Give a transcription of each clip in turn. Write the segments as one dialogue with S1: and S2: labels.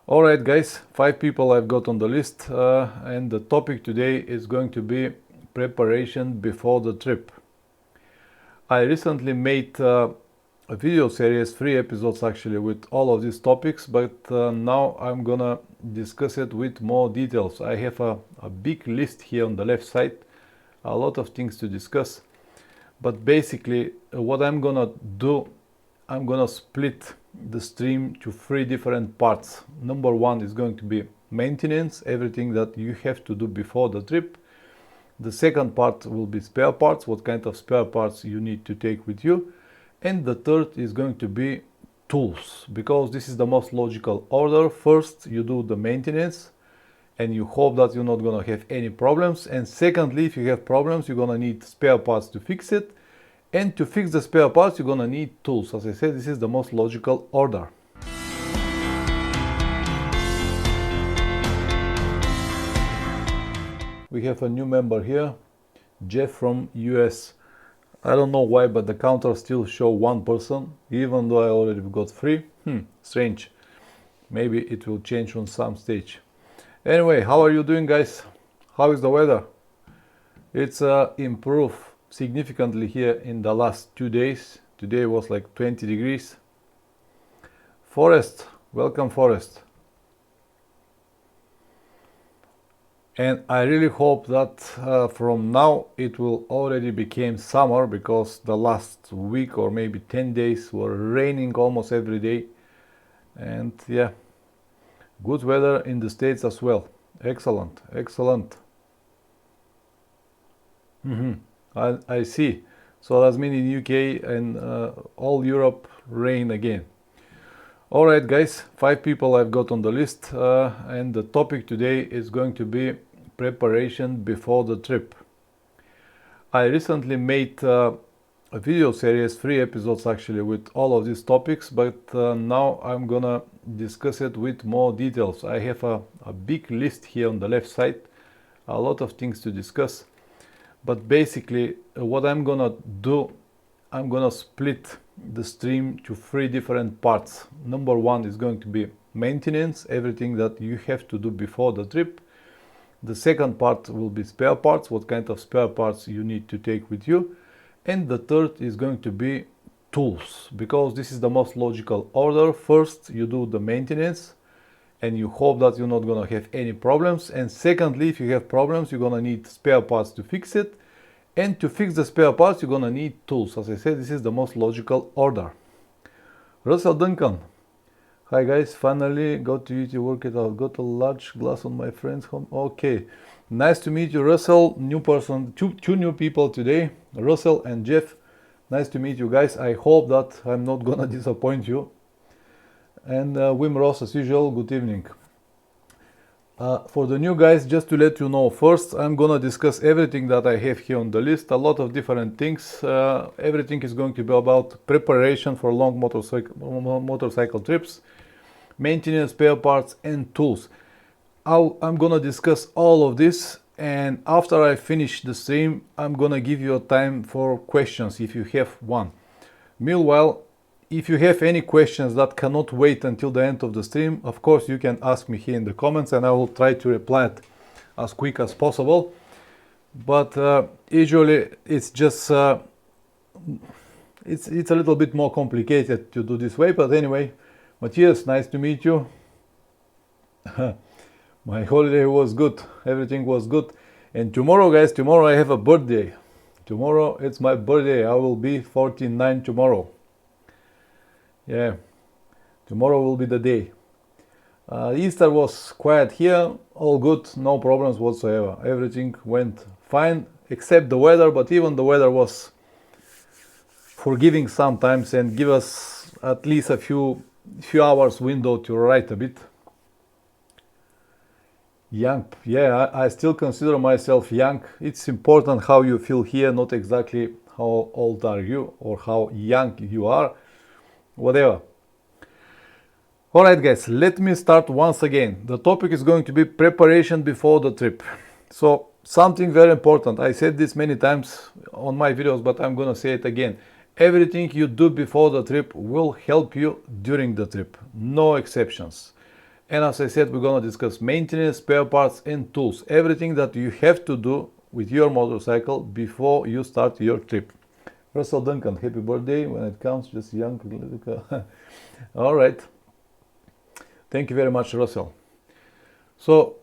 S1: Alright guys, 5 people I've got on the list and the topic today is going to be preparation before the trip. I recently made a video series, 3 episodes actually, with all of these topics, but now I'm gonna discuss it with more details. I have a big list here on the left side, a lot of things to discuss, but basically what I'm gonna do, I'm gonna split the stream to 3 different parts. Number 1 is going to be maintenance, everything that you have to do before the trip. The second part will be spare parts, what kind of spare parts you need to take with you. And the third is going to be tools, because this is the most logical order. First you do the maintenance and you hope that you're not gonna have any problems, and secondly, if you have problems, you're gonna need spare parts to fix it. And to fix the spare parts, you're gonna need tools. As I said, this is the most logical order. We have a new member here, Jeff from US. I don't know why, but the counter still show 1 person, even though I already got 3. Strange. Maybe it will change on some stage. Anyway, how are you doing, guys? How is the weather? It's improved significantly here in the last 2 days. Today was like 20 degrees. Forest, welcome Forest. And I really hope that from now it will already become summer, because the last week or maybe 10 days were raining almost every day. And yeah, good weather in the States as well. Excellent, excellent. I see. So that's mean in UK and all Europe rain again. Alright guys, 5 people I've got on the list and the topic today is going to be preparation before the trip. I recently made a video series, 3 episodes actually, with all of these topics, but now I'm gonna discuss it with more details. I have a big list here on the left side, a lot of things to discuss. But basically what I'm gonna do, I'm gonna split the stream to 3 different parts. Number 1 is going to be maintenance, everything that you have to do before the trip. The second part will be spare parts, what kind of spare parts you need to take with you. And the third is going to be tools, because this is the most logical order. First you do the maintenance and you hope that you're not gonna have any problems, and secondly, if you have problems, you're gonna need spare parts to fix it, and to fix the spare parts you're gonna need tools. As I said, this is the most logical order. Russell Duncan, hi guys, finally got to eat your work it out, got a large glass on my friend's home. Okay, nice to meet you, Russell. New person, two new people today, Russell and Jeff. Nice to meet you guys. I hope that I'm not gonna disappoint you. And Wim Ross, as usual, good evening. For the new guys, just to let you know, first I'm gonna discuss everything that I have here on the list, a lot of different things. Everything is going to be about preparation for long motorcycle trips, maintenance, spare parts and tools. I'm gonna discuss all of this, and after I finish the stream I'm gonna give you a time for questions if you have one. Meanwhile, if you have any questions that cannot wait until the end of the stream, of course you can ask me here in the comments and I will try to reply it as quick as possible. But usually it's just it's a little bit more complicated to do this way. But anyway, Matthias, nice to meet you. My holiday was good, everything was good. And tomorrow, guys, tomorrow I have a birthday. Tomorrow it's my birthday. I will be 49 tomorrow. Yeah, tomorrow will be the day. Easter was quiet here, all good, no problems whatsoever. Everything went fine except the weather, but even the weather was forgiving sometimes and give us at least a few hours window to write a bit. Young, yeah, I still consider myself young. It's important how you feel here, not exactly how old are you or how young you are. Whatever. Alright guys, let me start once again. The topic is going to be preparation before the trip. So something very important, I said this many times on my videos, but I'm gonna say it again. Everything you do before the trip will help you during the trip, no exceptions. And as I said, we're gonna discuss maintenance, spare parts and tools. Everything that you have to do with your motorcycle before you start your trip. Russell Duncan, happy birthday. When it counts, just young. All right. Thank you very much, Russell. So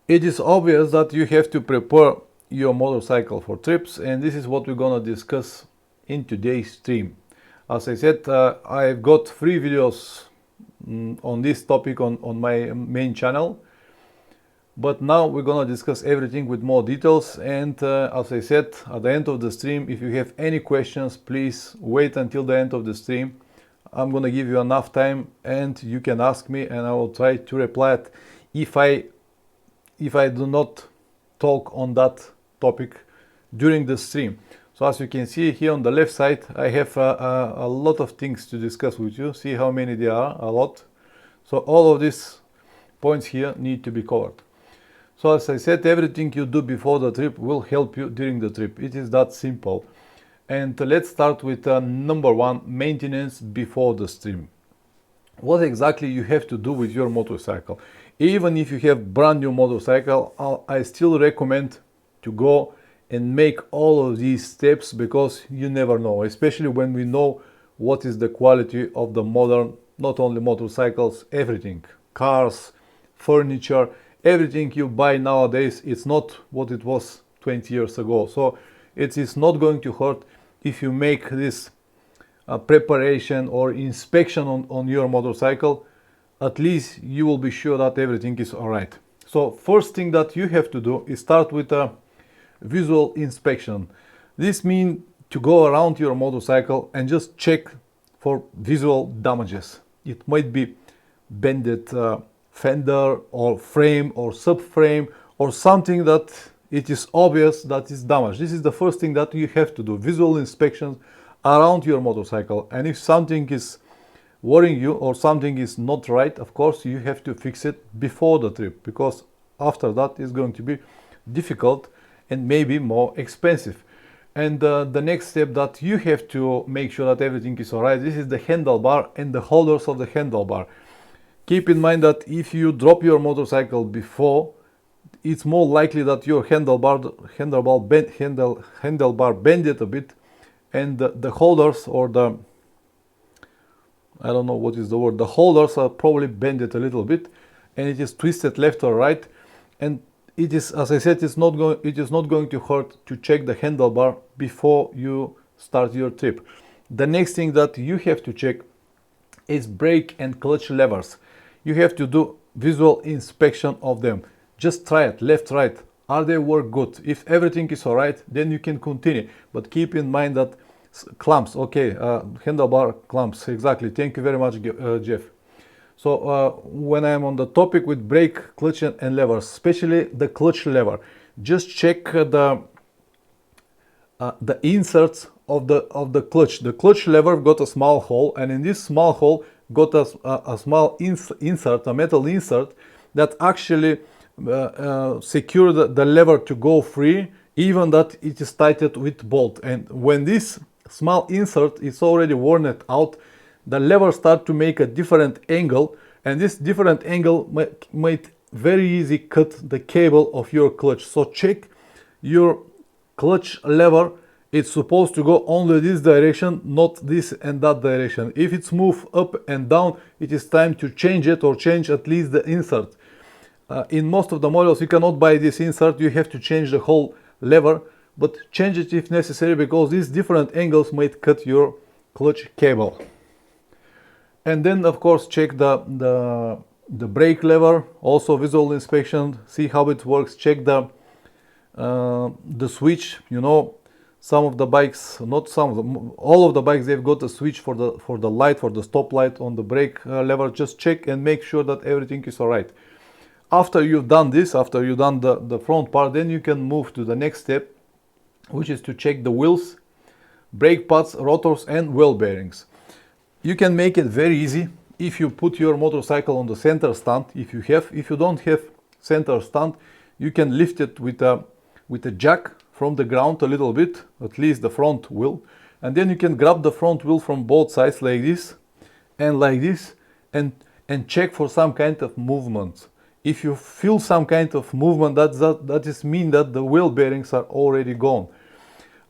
S1: it is obvious that you have to prepare your motorcycle for trips, and this is what we're gonna discuss in today's stream. As I said, I've got 3 videos on this topic on my main channel, but now we're gonna discuss everything with more details. And as I said, at the end of the stream, if you have any questions, please wait until the end of the stream. I'm gonna give you enough time and you can ask me and I will try to reply it if I do not talk on that topic during the stream. So as you can see here on the left side, I have a lot of things to discuss with you. See how many there are, a lot. So all of these points here need to be covered. So as I said, everything you do before the trip will help you during the trip. It is that simple. And let's start with number 1, maintenance before the stream. What exactly you have to do with your motorcycle? Even if you have brand new motorcycle, I still recommend to go and make all of these steps, because you never know, especially when we know what is the quality of the modern, not only motorcycles, everything, cars, furniture, everything you buy nowadays, it's not what it was 20 years ago. So it is not going to hurt if you make this preparation or inspection on your motorcycle. At least you will be sure that everything is all right. So first thing that you have to do is start with a visual inspection. This means to go around your motorcycle and just check for visual damages. It might be bended fender or frame or subframe or something that it is obvious that is damaged. This is the first thing that you have to do, visual inspections around your motorcycle. And if something is worrying you or something is not right, of course you have to fix it before the trip, because after that it's going to be difficult and maybe more expensive. And the next step that you have to make sure that everything is all right, this is the handlebar and the holders of the handlebar. Keep in mind that if you drop your motorcycle before, it's more likely that your handlebar bended a bit, and the holders, or the, I don't know what is the word, the holders are probably bended a little bit and it is twisted left or right. And it is, as I said, it is not going to hurt to check the handlebar before you start your trip. The next thing that you have to check is brake and clutch levers. You have to do visual inspection of them. Just try it, left, right. Are they work good? If everything is all right, then you can continue. But keep in mind that clamps, okay, handlebar clamps, exactly. Thank you very much, Jeff. So when I'm on the topic with brake, clutch and levers, especially the clutch lever, just check the inserts of the clutch. The clutch lever got a small hole, and in this small hole got a small insert, a metal insert that actually secure the lever to go free, even that it is tightened with bolt. And when this small insert is already worn out, the lever start to make a different angle, and this different angle might very easy cut the cable of your clutch. So check your clutch lever. It's supposed to go only this direction, not this and that direction. If it's move up and down, it is time to change it, or change at least the insert. In most of the models you cannot buy this insert, you have to change the whole lever, but change it if necessary, because these different angles might cut your clutch cable. And then of course check the brake lever, also visual inspection, see how it works. Check the switch. You know, some of the bikes, not some of them, all of the bikes, they've got a switch for the light, for the stop light on the brake lever. Just check and make sure that everything is all right. After you've done this, after you've done the front part, then you can move to the next step, which is to check the wheels, brake pads, rotors and wheel bearings. You can make it very easy if you put your motorcycle on the center stand. If you don't have center stand, you can lift it with a jack from the ground a little bit, at least the front wheel, and then you can grab the front wheel from both sides like this and like this, and and check for some kind of movement. If you feel some kind of movement, that is mean that the wheel bearings are already gone.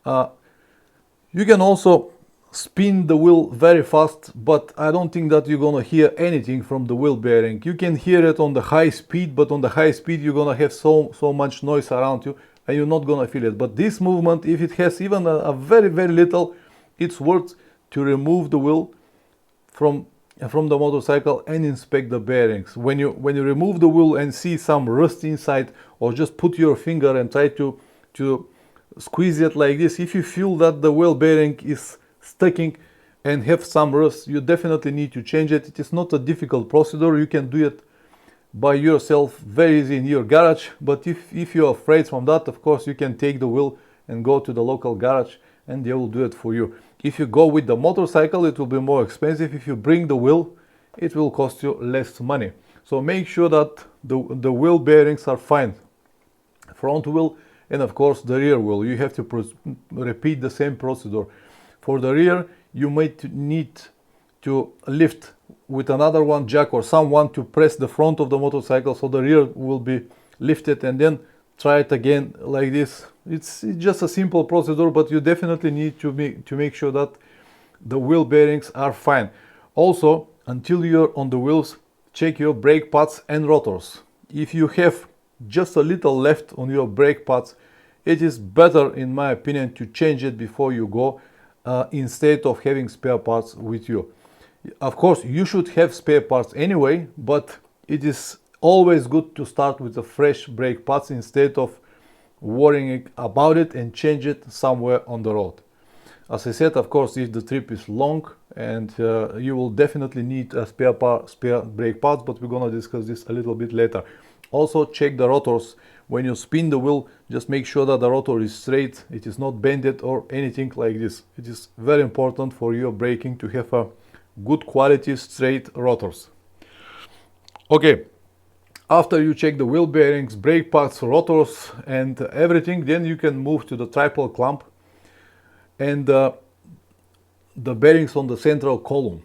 S1: You can also spin the wheel very fast, but I don't think that you're gonna hear anything from the wheel bearing. You can hear it on the high speed, but on the high speed you're gonna have so much noise around you and you're not gonna feel it. But this movement, if it has even a very little, it's worth to remove the wheel from the motorcycle and inspect the bearings. When you remove the wheel and see some rust inside, or just put your finger and try to squeeze it like this, if you feel that the wheel bearing is sticking and have some rust, you definitely need to change it. It is not a difficult procedure. You can do it by yourself very easy in your garage. But if you're afraid from that, of course you can take the wheel and go to the local garage and they will do it for you. If you go with the motorcycle, it will be more expensive. If you bring the wheel, it will cost you less money. So make sure that the wheel bearings are fine, front wheel and of course the rear wheel. You have to repeat the same procedure. For the rear, you might need to lift with another one jack or someone to press the front of the motorcycle so the rear will be lifted, and then try it again like this. It's just a simple procedure, but you definitely need to make sure that the wheel bearings are fine. Also, until you're on the wheels, check your brake pads and rotors. If you have just a little left on your brake pads, it is better, in my opinion, to change it before you go, instead of having spare parts with you. Of course, you should have spare parts anyway, but it is always good to start with the fresh brake pads instead of worrying about it and change it somewhere on the road. As I said, of course, if the trip is long, and you will definitely need a spare brake pads, but we're gonna discuss this a little bit later. Also, check the rotors. When you spin the wheel, just make sure that the rotor is straight, it is not bended or anything like this. It is very important for your braking to have a good quality straight rotors. Okay, after you check the wheel bearings, brake pads, rotors and everything, then you can move to the triple clamp and the bearings on the central column.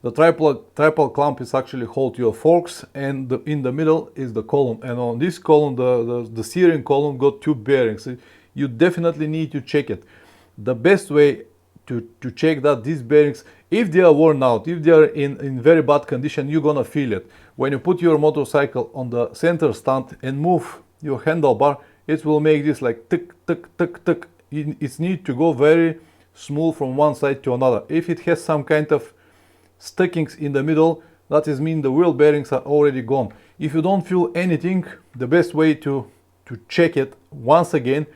S1: The triple clamp is actually hold your forks, and in the middle is the column, and on this column, the steering column got two bearings. You definitely need to check it. The best way to check that these bearings, if they are worn out, if they are in very bad condition, you're gonna feel it. When you put your motorcycle on the center stand and move your handlebar, it will make this like tick, tick, tick, tick. It needs to go very smooth from one side to another. If it has some kind of stickings in the middle, that is mean the wheel bearings are already gone. If you don't feel anything, the best way to check it once again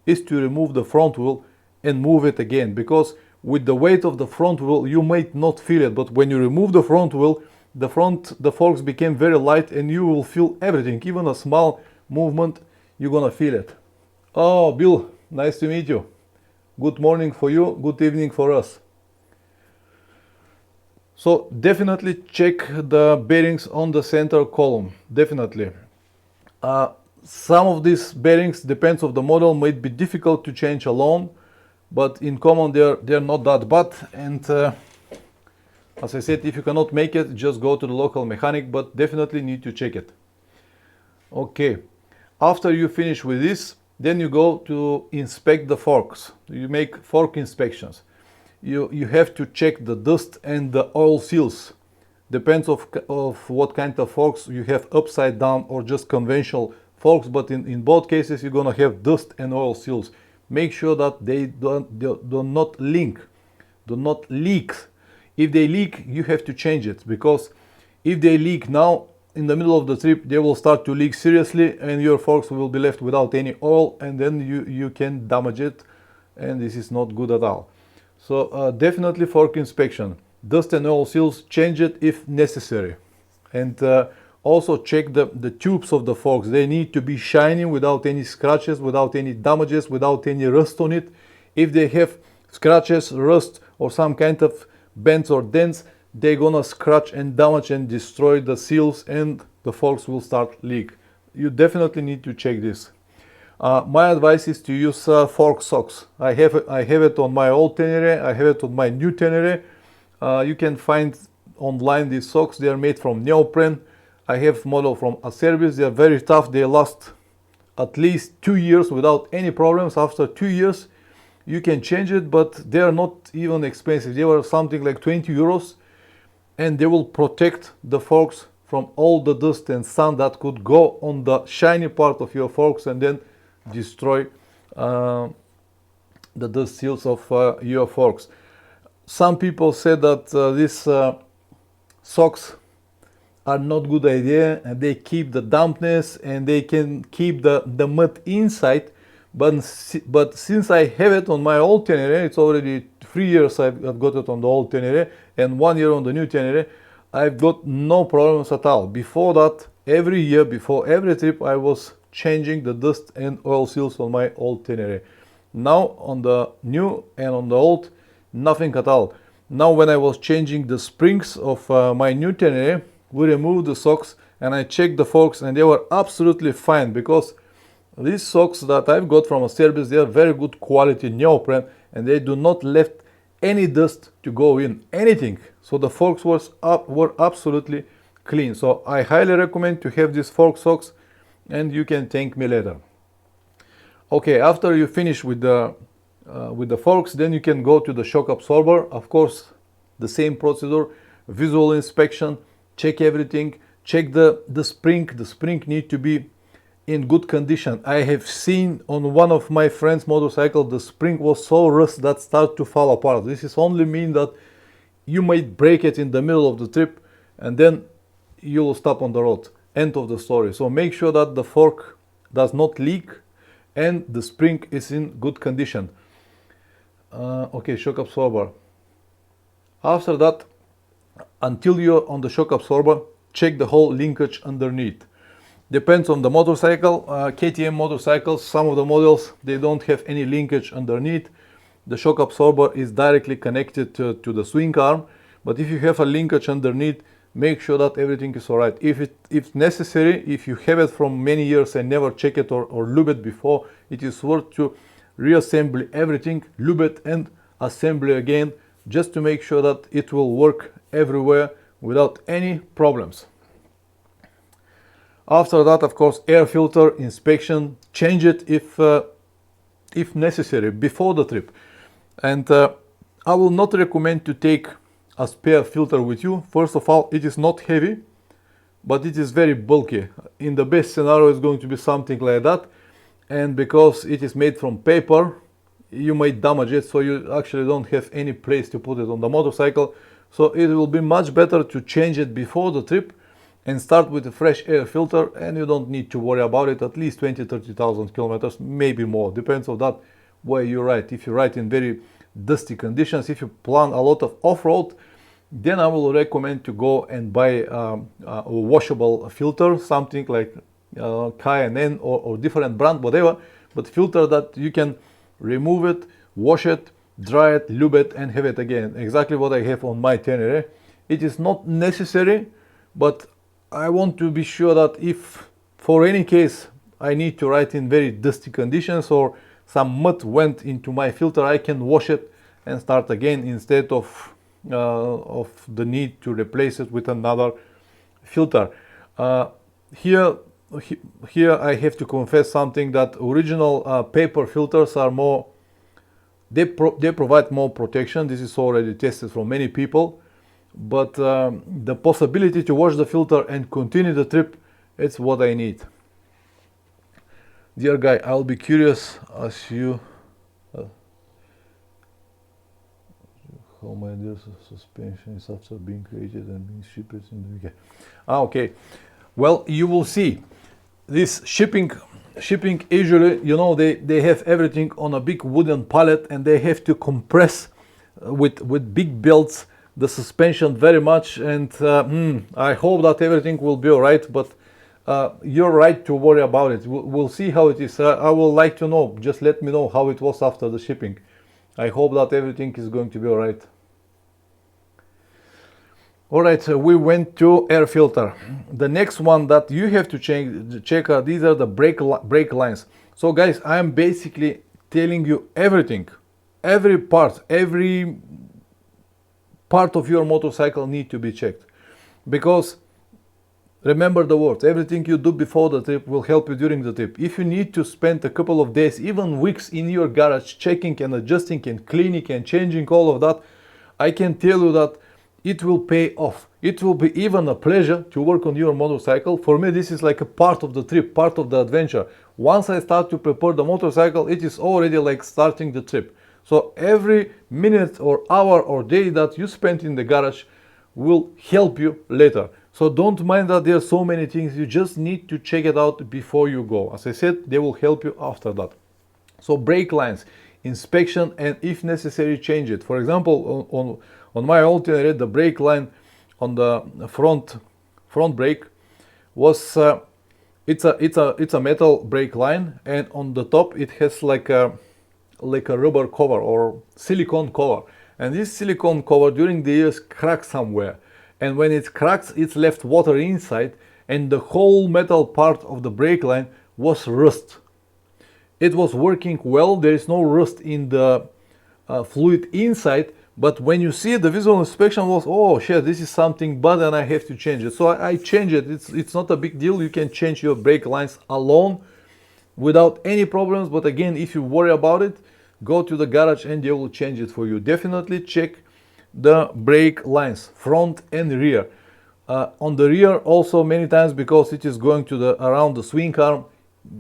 S1: is to remove the front wheel and move it again, because with the weight of the front wheel you might not feel it, but when you remove the front wheel, the forks became very light and you will feel everything. Even a small movement, you're gonna feel it. Oh, Bill, nice to meet you. Good morning for you, good evening for us. So definitely check the bearings on the center column, definitely. Some of these bearings, depends on the model, might be difficult to change alone, but in common they're not that bad. And as I said, if you cannot make it, just go to the local mechanic, but definitely need to check it. Okay, after you finish with this, then you go to inspect the forks. You make fork inspections. You have to check the dust and the oil seals. Depends of what kind of forks you have, upside down or just conventional forks, but in both cases you're gonna have dust and oil seals. Make sure that they do not leak. If they leak, you have to change it, because if they leak now in the middle of the trip, they will start to leak seriously and your forks will be left without any oil, and then you can damage it, and this is not good at all. So definitely fork inspection. Dust and oil seals, change it if necessary. And also check the tubes of the forks. They need to be shiny, without any scratches, without any damages, without any rust on it. If they have scratches, rust or some kind of bends or dents, they're gonna scratch and damage and destroy the seals, and the forks will start leak. You definitely need to check this. My advice is to use fork socks. I have it on my old Tenere, I have it on my new Tenere. You can find online these socks. They are made from neoprene. I have model from Acerbis. They are very tough. They last at least 2 years without any problems. After 2 years you can change it, but they are not even expensive. They were something like 20 euros, and they will protect the forks from all the dust and sun that could go on the shiny part of your forks and then destroy the dust seals of your forks. Some people said that these socks are not good idea, and they keep the dampness and they can keep the mud inside, but since I have it on my old Tenere, it's already 3 years I've got it on the old Tenere and 1 year on the new Tenere, I've got no problems at all. Before that, every year, before every trip, I was changing the dust and oil seals on my old Tenere. Now on the new and on the old, nothing at all. Now when I was changing the springs of my new Tenere, we removed the socks and I checked the forks and they were absolutely fine, because these socks that I've got from Acerbis, they are very good quality neoprene and they do not left any dust to go in, anything. So the forks were absolutely clean. So I highly recommend to have these fork socks, and you can thank me later. Okay, after you finish with the forks, then you can go to the shock absorber. Of course, the same procedure, visual inspection, check everything, check the spring. The spring need to be in good condition. I have seen on one of my friend's motorcycle, the spring was so rust that start to fall apart. This is only mean that you might break it in the middle of the trip and then you will stop on the road. End of the story. So make sure that the fork does not leak and the spring is in good condition. Okay, shock absorber. After that, until you're on the shock absorber, check the whole linkage underneath. Depends on the motorcycle. KTM motorcycles, some of the models, they don't have any linkage underneath. The shock absorber is directly connected to the swing arm, but if you have a linkage underneath, make sure that everything is alright. If necessary, if you have it from many years and never check it or lube it before, it is worth to reassemble everything, lube it and assemble again, just to make sure that it will work everywhere without any problems. After that, of course, air filter inspection, change it if necessary before the trip. And I will not recommend to take a spare filter with you. First of all, it is not heavy, but it is very bulky. In the best scenario, it's going to be something like that. And because it is made from paper, you might damage it, so you actually don't have any place to put it on the motorcycle. So it will be much better to change it before the trip and start with a fresh air filter, and you don't need to worry about it. At least 20,000-30,000 kilometers, maybe more, depends on that where you ride. If you ride in very dusty conditions, if you plan a lot of off-road, then I will recommend to go and buy a washable filter, something like K&N or different brand, whatever, but filter that you can remove it, wash it, dry it, lube it and have it again. Exactly what I have on my Tenere. It is not necessary, but I want to be sure that if for any case I need to ride in very dusty conditions or some mud went into my filter, I can wash it and start again instead of the need to replace it with another filter. Here I have to confess something, that original paper filters are more, they provide more protection. This is already tested from many people, but the possibility to wash the filter and continue the trip, it's what I need. Dear guy, I'll be curious as you how my ideas of suspension is after being created and being shipped in the UK. Okay, well, you will see this shipping usually, you know, they have everything on a big wooden pallet and they have to compress with big belts the suspension very much, and I hope that everything will be all right, but you're right to worry about it. We'll see how it is. I would like to know, just let me know how it was after the shipping. I hope that everything is going to be all right. All right, we went to air filter. The next one that you have to check these are the brake lines. So guys, I am basically telling you everything, every part part of your motorcycle need to be checked. Because remember the words, everything you do before the trip will help you during the trip. If you need to spend a couple of days, even weeks in your garage checking and adjusting and cleaning and changing all of that, I can tell you that it will pay off. It will be even a pleasure to work on your motorcycle. For me, this is like a part of the trip, part of the adventure. Once I start to prepare the motorcycle, it is already like starting the trip. So every minute or hour or day that you spend in the garage will help you later. So don't mind that there are so many things, you just need to check it out before you go. As I said, they will help you after that. So brake lines, inspection, and if necessary, change it. For example, on my old Tenere, the brake line on the front brake was it's a metal brake line, and on the top it has like a rubber cover or silicone cover, and this silicone cover during the years cracks somewhere, and when it cracks, it's left water inside, and the whole metal part of the brake line was rust. It was working well, there is no rust in the fluid inside, but when you see it, the visual inspection was, oh shit, this is something bad and I have to change it. So I changed it. It's not a big deal. You can change your brake lines alone without any problems. But again, if you worry about it, go to the garage and they will change it for you. Definitely check the brake lines, front and rear. On the rear also many times, because it is going to around the swing arm,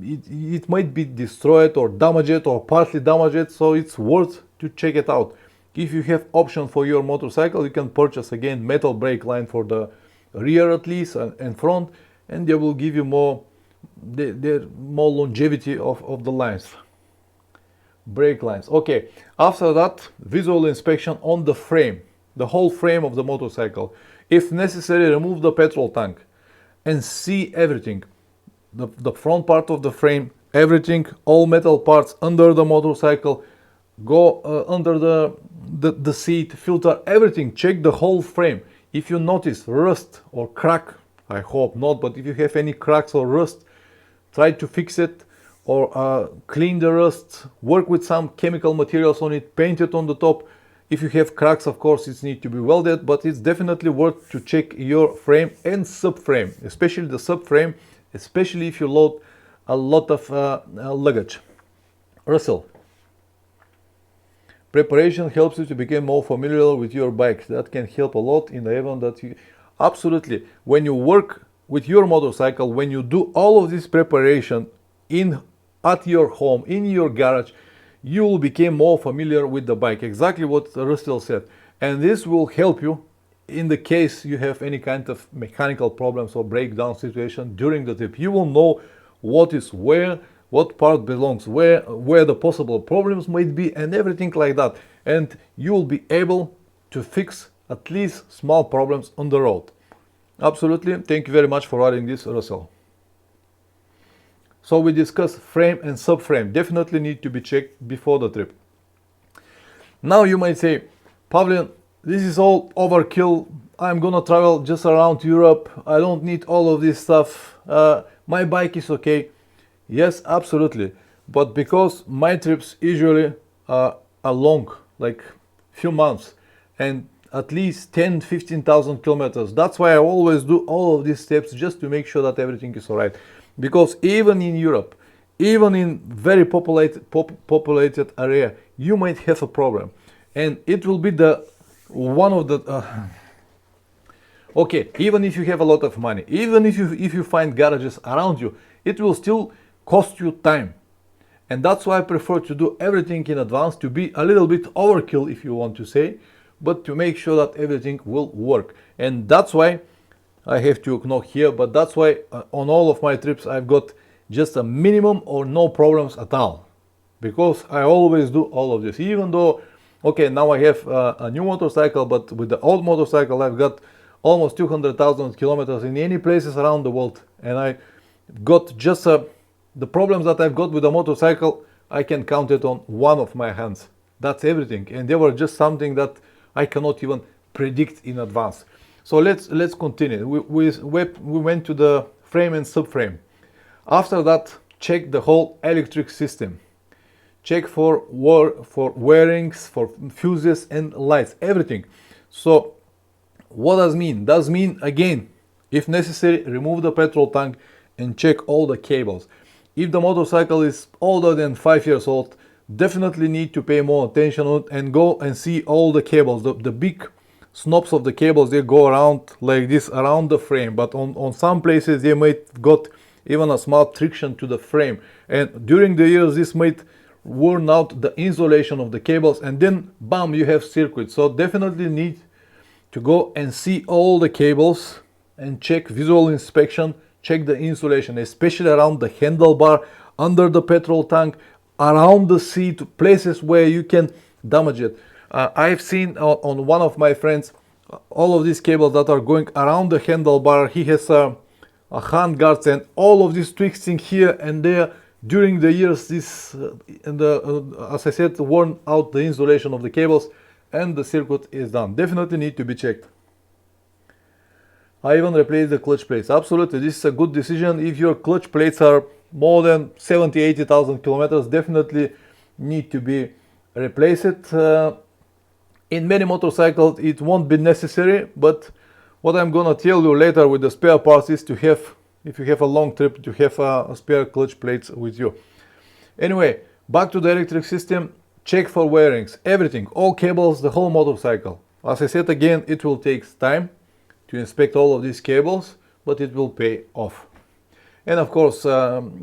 S1: it might be destroyed or damaged or partly damaged, so it's worth to check it out. If you have option for your motorcycle, you can purchase again metal brake line for the rear at least and front, and they will give you more longevity of the lines. Brake lines. Okay, after that, visual inspection on the frame, the whole frame of the motorcycle. If necessary, remove the petrol tank and see everything. The front part of the frame, everything, all metal parts under the motorcycle, go under the seat, filter, everything, check the whole frame. If you notice rust or crack, I hope not, but if you have any cracks or rust, try to fix it, or clean the rust, work with some chemical materials on it, paint it on the top. If you have cracks, of course, it needs to be welded, but it's definitely worth to check your frame and subframe, especially the subframe, especially if you load a lot of luggage. Russell. Preparation helps you to become more familiar with your bike. That can help a lot in the event that you... Absolutely. When you work with your motorcycle, when you do all of this preparation at your home, in your garage, you will become more familiar with the bike. Exactly what Russell said. And this will help you in the case you have any kind of mechanical problems or breakdown situation during the trip. You will know what is where, what part belongs where the possible problems might be, and everything like that. And you will be able to fix at least small problems on the road. Absolutely. Thank you very much for adding this, Russell. So we discussed frame and subframe. Definitely need to be checked before the trip. Now you might say, Pavlian, this is all overkill. I'm gonna travel just around Europe. I don't need all of this stuff. My bike is okay. Yes, absolutely. But because my trips usually are long, like few months, and at least 10-15,000 kilometers. That's why I always do all of these steps, just to make sure that everything is all right. Because even in Europe, even in very populated area, you might have a problem, and it will be one of the okay, even if you have a lot of money, even if you find garages around you, it will still cost you time. And that's why I prefer to do everything in advance, to be a little bit overkill, if you want to say, but to make sure that everything will work. And that's why I have to knock here, but that's why on all of my trips I've got just a minimum or no problems at all, because I always do all of this. Even though, okay, now I have a new motorcycle, but with the old motorcycle I've got almost 200,000 kilometers in any places around the world, and I got just the problems that I've got with the motorcycle, I can count it on one of my hands. That's everything, and they were just something that I cannot even predict in advance. So let's continue. We went to the frame and subframe. After that, check the whole electric system. Check for wirings, for fuses and lights, everything. So what does mean? Does mean, again, if necessary, remove the petrol tank and check all the cables. If the motorcycle is older than 5 years old, definitely need to pay more attention on it and go and see all the cables. The big snobs of the cables, they go around like this around the frame, but on some places they might got even a small friction to the frame, and during the years this might worn out the insulation of the cables, and then bam, you have circuit. So definitely need to go and see all the cables and check visual inspection, check the insulation, especially around the handlebar, under the petrol tank, around the seat, places where you can damage it. I've seen on one of my friends all of these cables that are going around the handlebar. He has a hand guards and all of this twisting here and there. During the years, this as I said, worn out the insulation of the cables, and the circuit is done. Definitely need to be checked. I even replaced the clutch plates. Absolutely, this is a good decision. If your clutch plates are more than 70,000-80,000 kilometers, definitely need to be replaced. In many motorcycles it won't be necessary, but what I'm gonna tell you later with the spare parts is to have, if you have a long trip, to have a spare clutch plates with you. Anyway, back to the electric system. Check for wirings, everything, all cables, the whole motorcycle. As I said again, it will take time to inspect all of these cables, but it will pay off. And of course,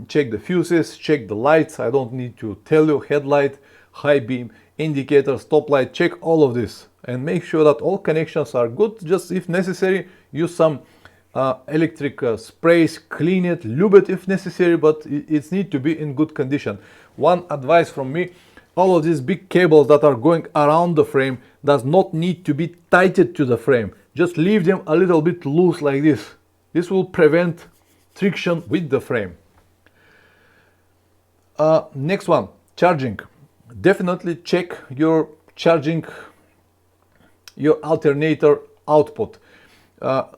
S1: check the fuses, check the lights. I don't need to tell you, headlight, high beam, indicator, stop light, check all of this and make sure that all connections are good. Just if necessary, use some electric sprays, clean it, lube it if necessary, but it needs to be in good condition. One advice from me: all of these big cables that are going around the frame does not need to be tightened to the frame. Just leave them a little bit loose like this. This will prevent friction with the frame. Next one, charging. Definitely check your charging, your alternator output.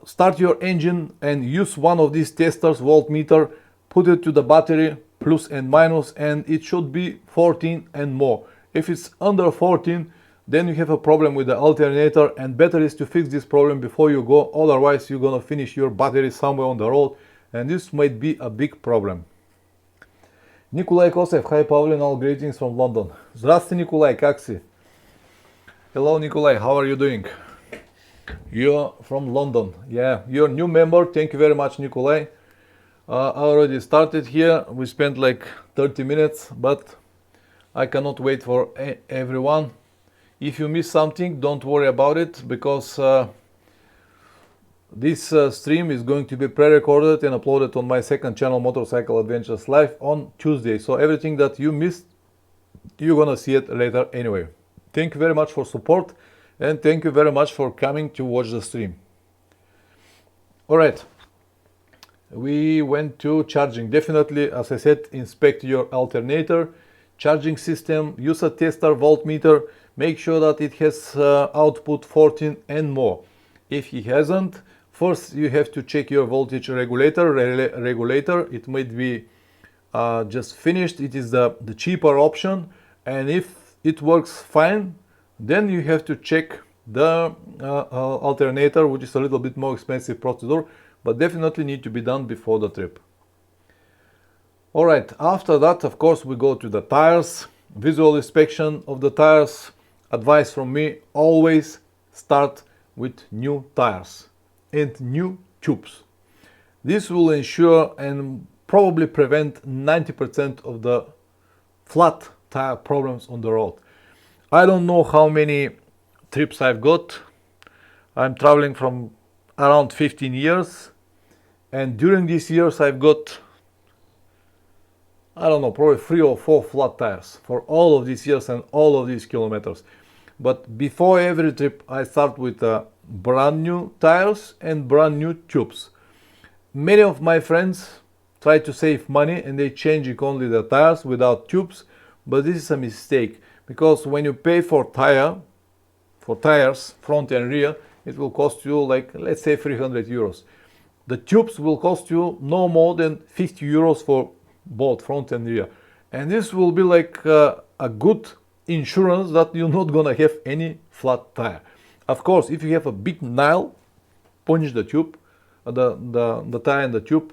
S1: Start your engine and use one of these testers, voltmeter, put it to the battery, plus and minus, and it should be 14 and more. If it's under 14, then you have a problem with the alternator, and better is to fix this problem before you go, otherwise you're gonna finish your battery somewhere on the road, and this might be a big problem. Nikolai Kosev, hi Pavlin, all greetings from London. Здравствуй, Nikolai, как си? Hello Nikolai, how are you doing? You're from London. Yeah, you're a new member. Thank you very much, Nikolai. I already started here. We spent like 30 minutes, but I cannot wait for everyone. If you miss something, don't worry about it, because this stream is going to be pre-recorded and uploaded on my second channel, Motorcycle Adventures Live, on Tuesday. So everything that you missed, you're gonna see it later anyway. Thank you very much for support, and thank you very much for coming to watch the stream. All right, we went to charging. Definitely, as I said, inspect your alternator, charging system, use a tester, voltmeter, make sure that it has output 14 and more. If it hasn't, first you have to check your voltage regulator. It might be just finished. It is the cheaper option, and if it works fine, then you have to check the alternator, which is a little bit more expensive procedure, but definitely need to be done before the trip. All right, after that, of course, we go to the tires, visual inspection of the tires. Advice from me: always start with new tires and new tubes. This will ensure and probably prevent 90% of the flat tire problems on the road. I don't know how many trips I've got. I'm traveling from around 15 years, and during these years I've got, I don't know, probably 3 or 4 flat tires for all of these years and all of these kilometers. But before every trip I start with brand new tires and brand new tubes. Many of my friends try to save money and they changing only the tires without tubes, but this is a mistake, because when you pay for tires front and rear, it will cost you, like, let's say 300 euros. The tubes will cost you no more than 50 euros for both front and rear, and this will be like a good insurance that you're not gonna have any flat tire. Of course, if you have a big nail, punch the tube, the tire and the tube.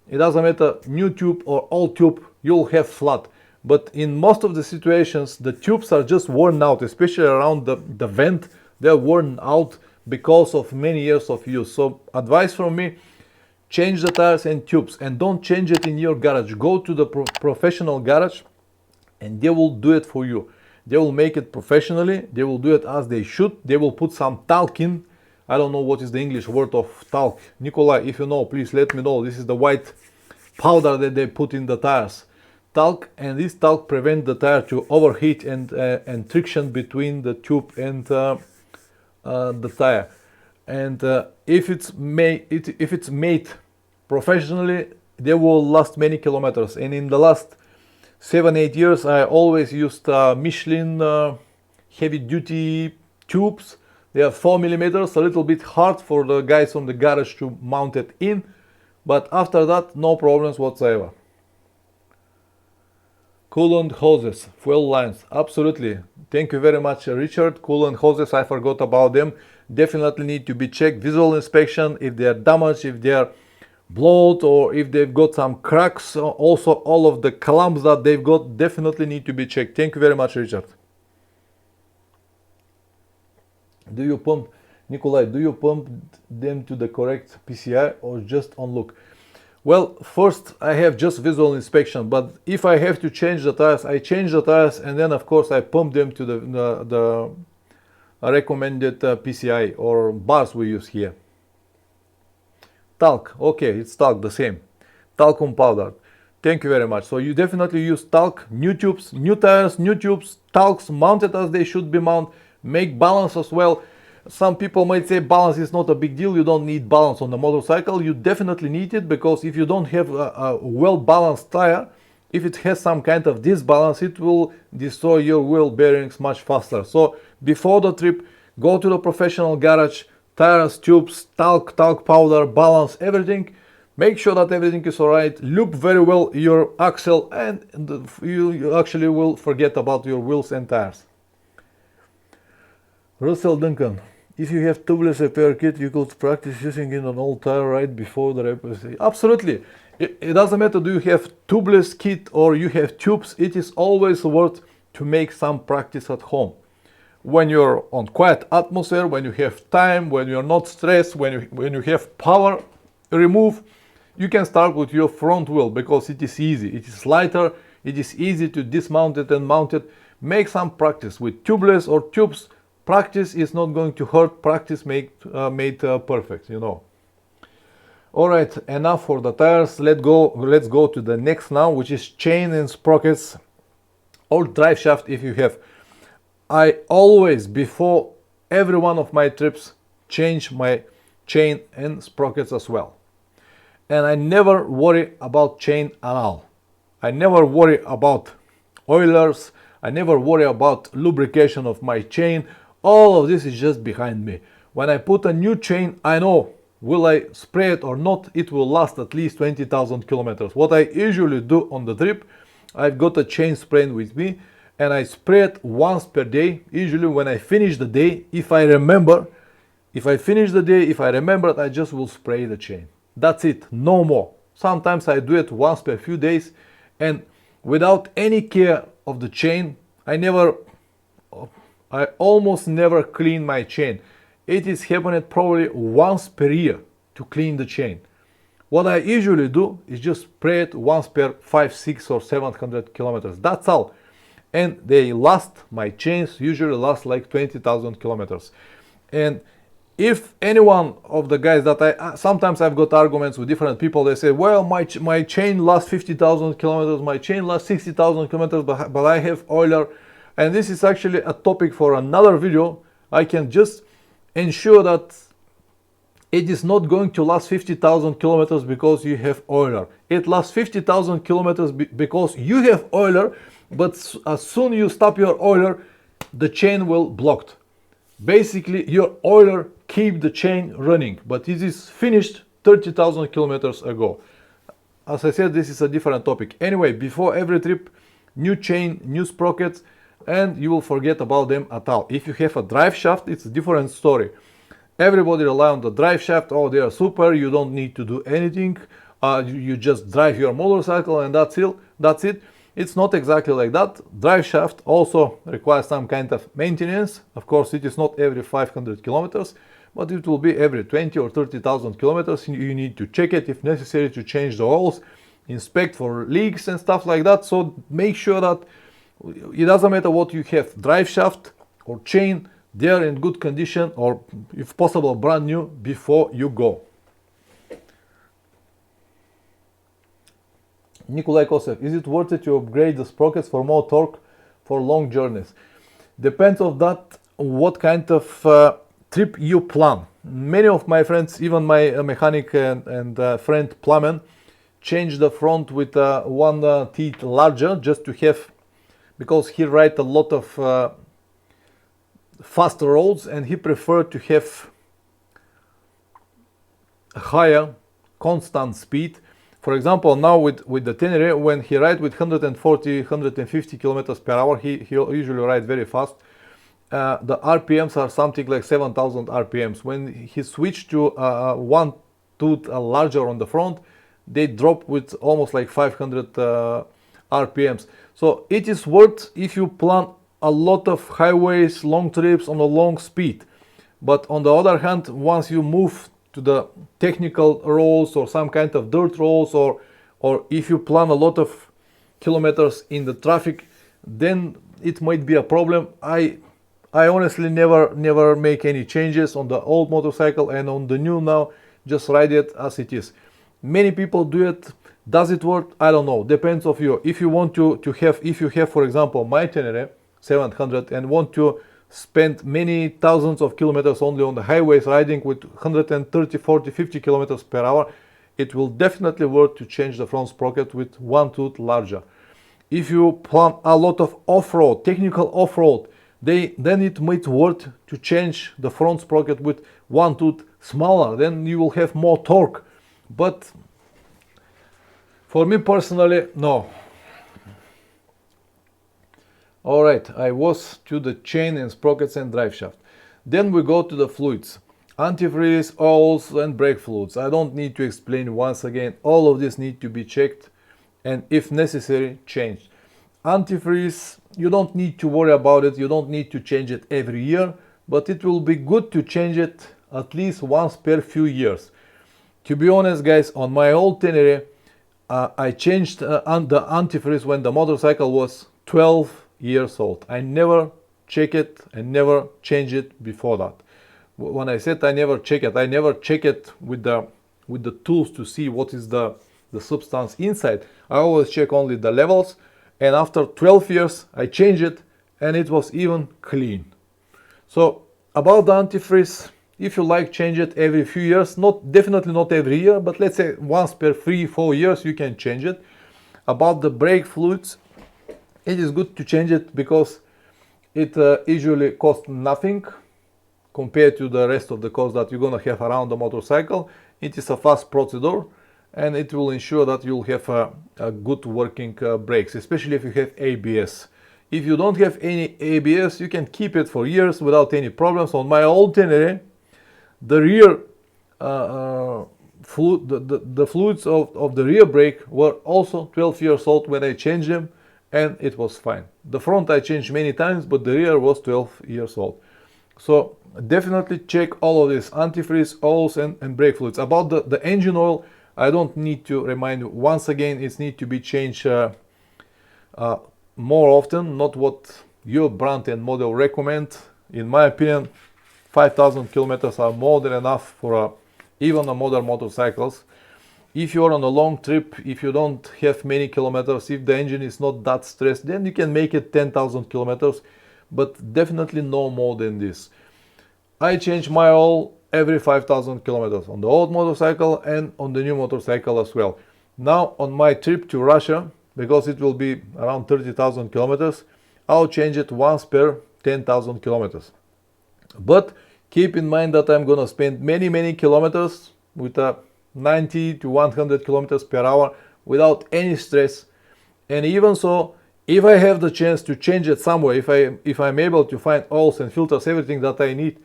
S1: It doesn't matter, new tube or old tube, you'll have flat. But in most of the situations, the tubes are just worn out, especially around the vent. They're worn out because of many years of use. So advice from me, change the tires and tubes, and don't change it in your garage. Go to the professional garage and they will do it for you. They will make it professionally, they will do it as they should. They will put some talc in. I don't know what is the English word of talc. Nikolai, if you know, please let me know. This is the white powder that they put in the tires. Talc, and this talc prevents the tire to overheat and friction between the tube and the tire. And if it's made professionally, they will last many kilometers. And in the last 7-8 years, I always used Michelin heavy duty tubes. They are 4 millimeters, a little bit hard for the guys on the garage to mount it in, but after that, no problems whatsoever. Coolant hoses, fuel lines, absolutely. Thank you very much, Richard. Coolant hoses, I forgot about them. Definitely need to be checked. Visual inspection, if they are damaged, if they are blown, or if they've got some cracks. Also, all of the clamps that they've got definitely need to be checked. Thank you very much, Richard. Do you pump, Nikolai, do you pump them to the correct PCI or just on look? Well, first I have just visual inspection, but if I have to change the tires, I change the tires, and then of course I pump them to the recommended PCI or bars we use here. Talc, okay, it's talc, the same. Talcum powder. Thank you very much. So you definitely use talc, new tubes, new tires, new tubes, talcs mounted as they should be mounted. Make balance as well. Some people might say balance is not a big deal. You don't need balance on the motorcycle. You definitely need it, because if you don't have a well-balanced tire, if it has some kind of disbalance, it will destroy your wheel bearings much faster. So before the trip, go to the professional garage, tires, tubes, talc powder, balance everything. Make sure that everything is alright. Lube very well your axle, and you actually will forget about your wheels and tires. Russell Duncan, if you have tubeless repair kit, you could practice using it on old tire right before the repair. Absolutely. It doesn't matter do you have tubeless kit or you have tubes. It is always worth to make some practice at home. When you're on quiet atmosphere, when you have time, when you're not stressed, when you have power remove, you can start with your front wheel, because it is easy. It is lighter. It is easy to dismount it and mount it. Make some practice with tubeless or tubes. Practice is not going to hurt. Practice made perfect, you know. All right, enough for the tires. Let's go to the next now, which is chain and sprockets or drive shaft if you have. I always, before every one of my trips, change my chain and sprockets as well. And I never worry about chain at all. I never worry about oilers. I never worry about lubrication of my chain. All of this is just behind me. When I put a new chain, I know, will I spray it or not, it will last at least 20,000 kilometers. What I usually do on the trip, I've got a chain spray with me, and I spray it once per day. Usually when I finish the day, if I remember, if I finish the day, if I remember it, I just will spray the chain. That's it, no more. Sometimes I do it once per few days, and without any care of the chain, I almost never clean my chain. It is happening probably once per year to clean the chain. What I usually do is just spray it once per 500, 600 or 700 kilometers. That's all. And they last, my chains usually last like 20,000 kilometers. And if any one of the guys that sometimes I've got arguments with different people, they say, well, my chain lasts 50,000 kilometers, my chain lasts 60,000 kilometers, but I have oiler. And this is actually a topic for another video. I can just ensure that it is not going to last 50,000 kilometers because you have oiler. It lasts 50,000 kilometers because you have oiler, but as soon as you stop your oiler, the chain will blocked. Basically, your oiler keep the chain running, but it is finished 30,000 kilometers ago. As I said, this is a different topic. Anyway, before every trip, new chain, new sprockets. and you will forget about them at all. If you have a drive shaft, it's a different story. Everybody rely on the drive shaft. Oh, they are super, you don't need to do anything, you just drive your motorcycle and that's it. It's not exactly like that. Drive shaft also requires some kind of maintenance. Of course, it is not every 500 kilometers, but it will be every 20 or 30,000 kilometers. You need to check it if necessary, to change the oils, inspect for leaks and stuff like that. So make sure that it doesn't matter what you have, drive shaft or chain, they are in good condition, or if possible brand new, before you go. Nikolai Kosev, is it worth it to upgrade the sprockets for more torque for long journeys? Depends on that, what kind of trip you plan. Many of my friends, even my mechanic and friend Plamen, changed the front with one teeth larger, just to have, because he ride a lot of faster roads and he preferred to have a higher constant speed. For example, now with the Tenere, when he ride with 140, 150 kilometers per hour, he usually ride very fast. The RPMs are something like 7,000 RPMs. When he switched to one tooth larger on the front, they drop with almost like 500 RPMs. So it is worth if you plan a lot of highways, long trips on a long speed. But on the other hand, once you move to the technical roads or some kind of dirt roads, or if you plan a lot of kilometers in the traffic, then it might be a problem. I honestly never make any changes on the old motorcycle, and on the new now just ride it as it is. Many people do it. Does it work? I don't know. Depends of you. If you want to have, if you have, for example, my Tenere 700 and want to spend many thousands of kilometers only on the highways riding with 130, 40, 50 kilometers per hour, it will definitely work to change the front sprocket with one tooth larger. If you plan a lot of off-road, technical off-road, then it might work to change the front sprocket with one tooth smaller. Then you will have more torque. But for me personally, no. Alright, I was to the chain and sprockets and drive shaft. Then we go to the fluids. Antifreeze, oils and brake fluids. I don't need to explain once again. All of this need to be checked and if necessary, changed. Antifreeze, you don't need to worry about it. You don't need to change it every year, but it will be good to change it at least once per few years. To be honest, guys, on my old Tenere, I changed the antifreeze when the motorcycle was 12 years old. I never check it and never change it before that. When I said I never check it with the tools to see what is the substance inside. I always check only the levels, and after 12 years I changed it and it was even clean. So about the antifreeze, if you like, change it every few years, definitely not every year, but let's say once per 3-4 years you can change it. About the brake fluids, it is good to change it because it usually costs nothing compared to the rest of the cost that you're gonna have around the motorcycle. It is a fast procedure and it will ensure that you'll have a good working brakes, especially if you have ABS. If you don't have any ABS, you can keep it for years without any problems. On my old Tenere, the rear the fluids of the rear brake were also 12 years old when I changed them, and it was fine. The front I changed many times, but the rear was 12 years old. So definitely check all of this: antifreeze, oils and brake fluids. About the engine oil, I don't need to remind you once again, it needs to be changed more often, not what your brand and model recommend. In my opinion, 5,000 kilometers are more than enough for even a modern motorcycles. If you're on a long trip, if you don't have many kilometers, if the engine is not that stressed, then you can make it 10,000 kilometers, but definitely no more than this. I change my oil every 5,000 kilometers on the old motorcycle and on the new motorcycle as well. Now on my trip to Russia, because it will be around 30,000 kilometers, I'll change it once per 10,000 kilometers. But keep in mind that I'm gonna spend many kilometers with a 90 to 100 kilometers per hour without any stress. And even so, If I have the chance to change it somewhere, if I'm able to find oils and filters, everything that I need,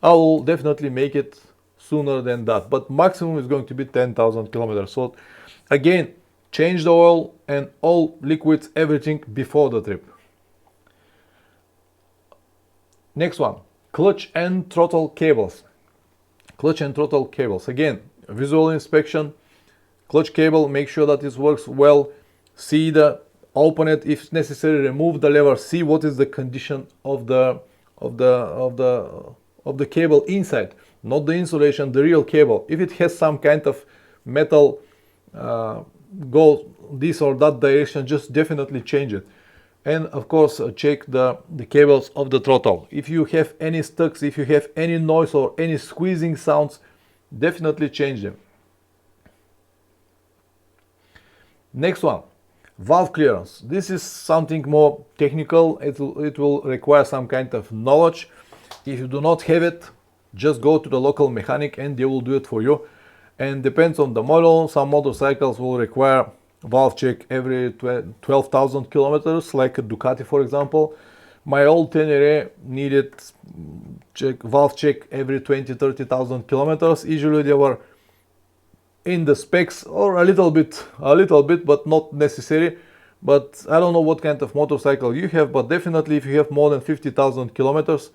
S1: I will definitely make it sooner than that. But maximum is going to be 10,000 kilometers. So again, change the oil and all liquids, everything before the trip. Next one, clutch and throttle cables. Clutch and throttle cables. Again, visual inspection, clutch cable, make sure that it works well. See open it if necessary, remove the lever, see what is the condition of the cable inside, not the insulation, the real cable. If it has some kind of metal go this or that direction, just definitely change it. And of course, check the cables of the throttle. If you have any stucks, if you have any noise or any squeezing sounds, definitely change them. Next one, valve clearance. This is something more technical. It will require some kind of knowledge. If you do not have it, just go to the local mechanic and they will do it for you. And depends on the model. Some motorcycles will require valve check every 12,000 kilometers, like a Ducati, for example. My old Tenere needed valve check every 20-30,000 kilometers. Usually they were in the specs or a little bit, but not necessary. But I don't know what kind of motorcycle you have, but definitely if you have more than 50,000 kilometers,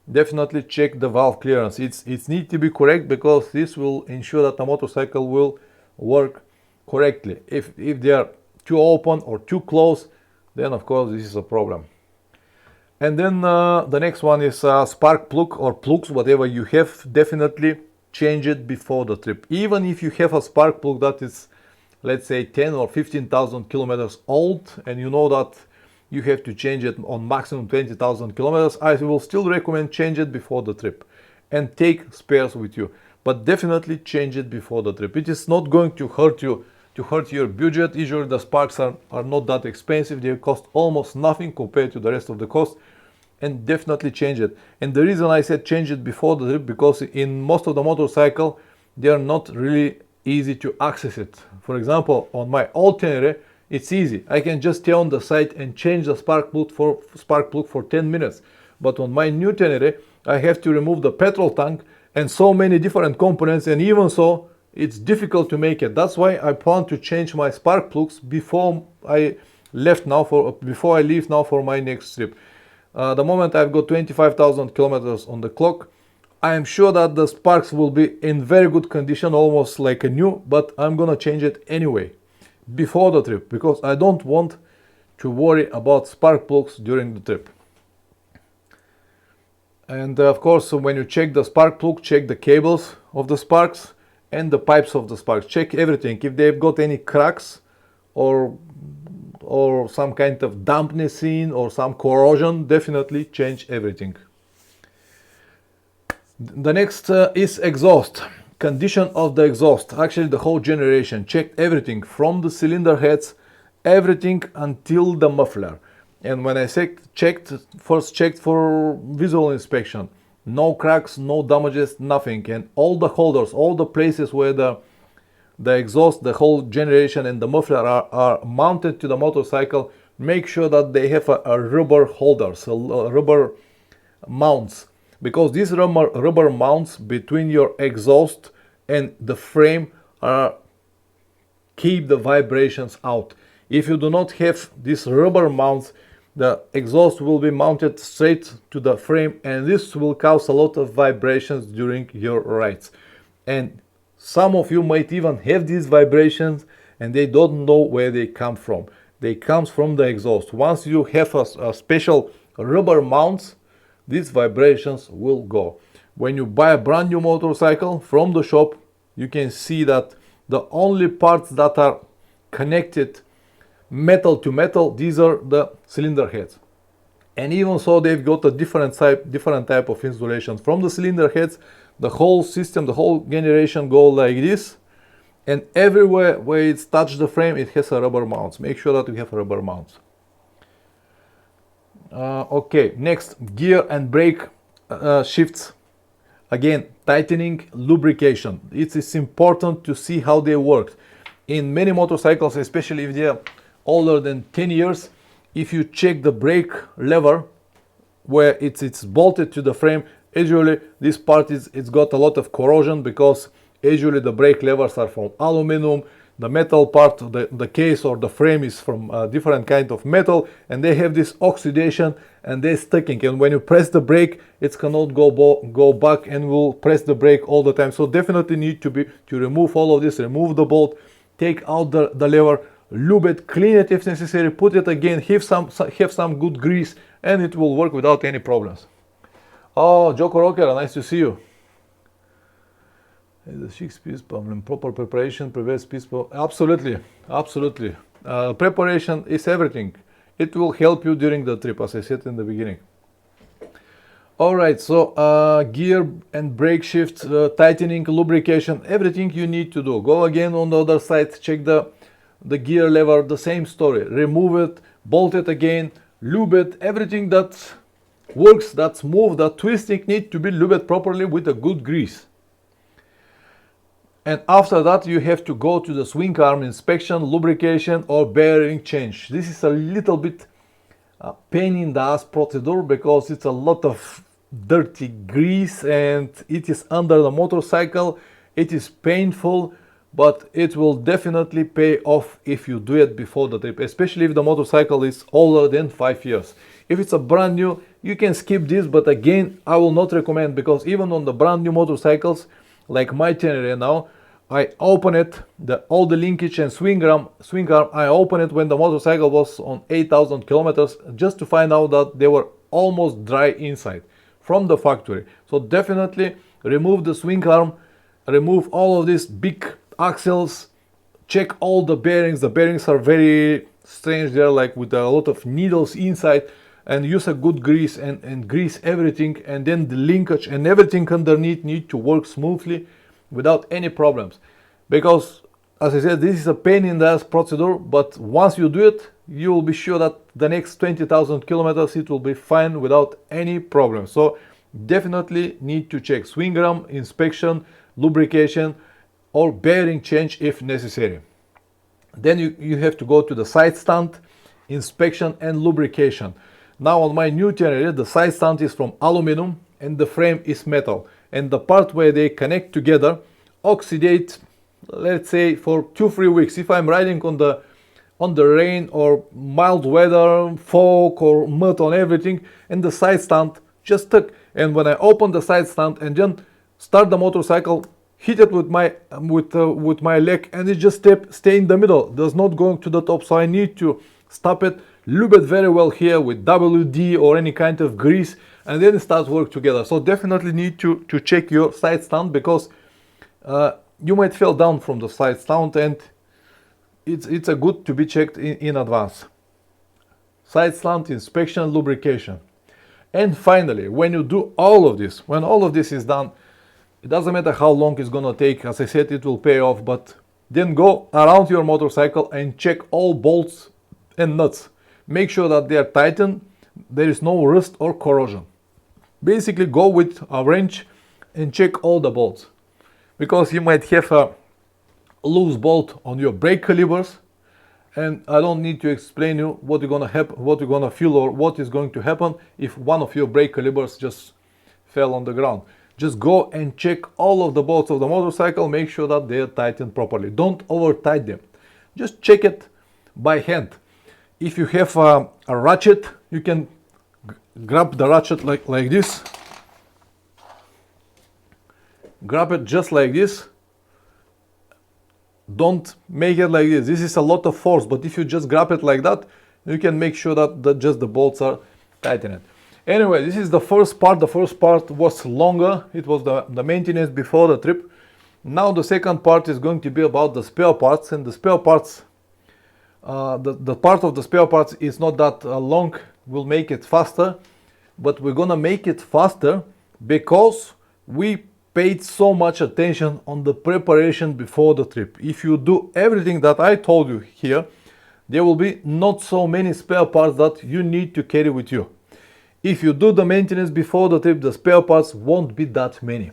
S1: definitely check the valve clearance. It needs to be correct, because this will ensure that the motorcycle will work correctly. If they are too open or too close, then of course this is a problem. And then the next one is spark plug or plugs, whatever you have, definitely change it before the trip. Even if you have a spark plug that is, let's say, 10 or 15,000 kilometers old, and you know that you have to change it on maximum 20,000 kilometers, I will still recommend change it before the trip and take spares with you. But definitely change it before the trip. It is not going to hurt you, to hurt your budget. Usually the sparks are not that expensive. They cost almost nothing compared to the rest of the cost. And definitely change it. And the reason I said change it before the trip, because in most of the motorcycle, they are not really easy to access it. For example, on my old Tenere, it's easy. I can just stay on the site and change the spark plug for 10 minutes. But on my new Tenere, I have to remove the petrol tank and so many different components, and even so, it's difficult to make it. That's why I plan to change my spark plugs before I leave now for my next trip. The moment I've got 25,000 kilometers on the clock, I am sure that the sparks will be in very good condition, almost like a new, but I'm gonna change it anyway before the trip, because I don't want to worry about spark plugs during the trip. And of course, when you check the spark plug, check the cables of the sparks and the pipes of the sparks. Check everything. If they've got any cracks or some kind of dampness in or some corrosion, definitely change everything. The next is exhaust. Condition of the exhaust, actually the whole generation. Check everything from the cylinder heads, everything until the muffler. And when I say first checked for visual inspection, no cracks, no damages, nothing. And all the holders, all the places where the exhaust, the whole generation and the muffler are mounted to the motorcycle, make sure that they have a rubber holders, rubber mounts, because these rubber mounts between your exhaust and the frame keep the vibrations out. If you do not have these rubber mounts, the exhaust will be mounted straight to the frame, and this will cause a lot of vibrations during your rides. And some of you might even have these vibrations and they don't know where they come from. They come from the exhaust. Once you have a special rubber mounts, these vibrations will go. When you buy a brand new motorcycle from the shop, you can see that the only parts that are connected metal to metal, these are the cylinder heads. And even so, they've got a different type of insulation. From the cylinder heads, the whole system, the whole generation go like this, and everywhere where it's touched the frame, it has a rubber mounts. Make sure that you have rubber mounts. Okay, next, gear and brake shifts. Again, tightening, lubrication. It's important to see how they work. In many motorcycles, especially if they are older than 10 years, if you check the brake lever where it's bolted to the frame, usually this part it's got a lot of corrosion, because usually the brake levers are from aluminum, the metal part, the case or the frame is from a different kind of metal, and they have this oxidation and they're sticking, and when you press the brake it cannot go back and will press the brake all the time. So definitely need to remove all of this, remove the bolt, take out the lever, lube it, clean it if necessary, put it again, have some good grease, and it will work without any problems. Oh, Joko Rocker, nice to see you. The 6-piece problem, proper preparation prevents piece problem. Absolutely, absolutely. Preparation is everything. It will help you during the trip, as I said in the beginning. All right, so gear and brake shift, tightening, lubrication, everything you need to do. Go again on the other side, check the gear lever, the same story. Remove it, bolt it again, lube it, everything that works, that's moved, that twisting need to be lubed properly with a good grease. And after that you have to go to the swing arm inspection, lubrication or bearing change. This is a little bit pain in the ass procedure, because it's a lot of dirty grease and it is under the motorcycle. It is painful, but it will definitely pay off if you do it before the trip, especially if the motorcycle is older than 5 years. If it's a brand new, you can skip this, but again I will not recommend, because even on the brand new motorcycles like my Tenere now, I open it, all the linkage and swing arm, I open it when the motorcycle was on 8,000 kilometers, just to find out that they were almost dry inside from the factory. So definitely remove the swing arm, remove all of these big axles, check all the bearings. The bearings are very strange, they're like with a lot of needles inside, and use a good grease and grease everything, and then the linkage and everything underneath need to work smoothly without any problems. Because as I said, this is a pain in the ass procedure, but once you do it, you will be sure that the next 20,000 kilometers it will be fine without any problem. So definitely need to check swing arm inspection, lubrication or bearing change if necessary. Then you have to go to the side stand inspection and lubrication. Now on my new Tenere, the side stand is from aluminum and the frame is metal, and the part where they connect together oxidate, let's say for 2-3 weeks. If I'm riding on the rain or mild weather, fog or mud on everything, and the side stand just stuck, and when I open the side stand and then start the motorcycle, hit it with my leg, and it just stay in the middle, does not go to the top. So I need to stop it, lube it very well here with WD or any kind of grease, and then start work together. So definitely need to check your side stand, because you might fall down from the side stand, and it's a good to be checked in advance. Side stand inspection, lubrication. And finally, when you do all of this, when all of this is done, it doesn't matter how long it's gonna take. As I said, it will pay off, but then go around your motorcycle and check all bolts and nuts. Make sure that they are tightened, there is no rust or corrosion. Basically go with a wrench and check all the bolts, because you might have a loose bolt on your brake calipers, and I don't need to explain you what you're gonna feel or what is going to happen if one of your brake calipers just fell on the ground. Just go and check all of the bolts of the motorcycle, make sure that they are tightened properly. Don't over tighten them, just check it by hand. If you have a ratchet, you can grab the ratchet like this, grab it just like this. Don't make it like this is a lot of force, but if you just grab it like that, you can make sure that just the bolts are tightened. Anyway, this is the first part. The first part was longer, it was the maintenance before the trip. Now the second part is going to be about the spare parts, and the spare parts, the part of the spare parts is not that long. We'll make it faster, but we're gonna make it faster because we paid so much attention on the preparation before the trip. If you do everything that I told you here, there will be not so many spare parts that you need to carry with you. If you do the maintenance before the trip, the spare parts won't be that many.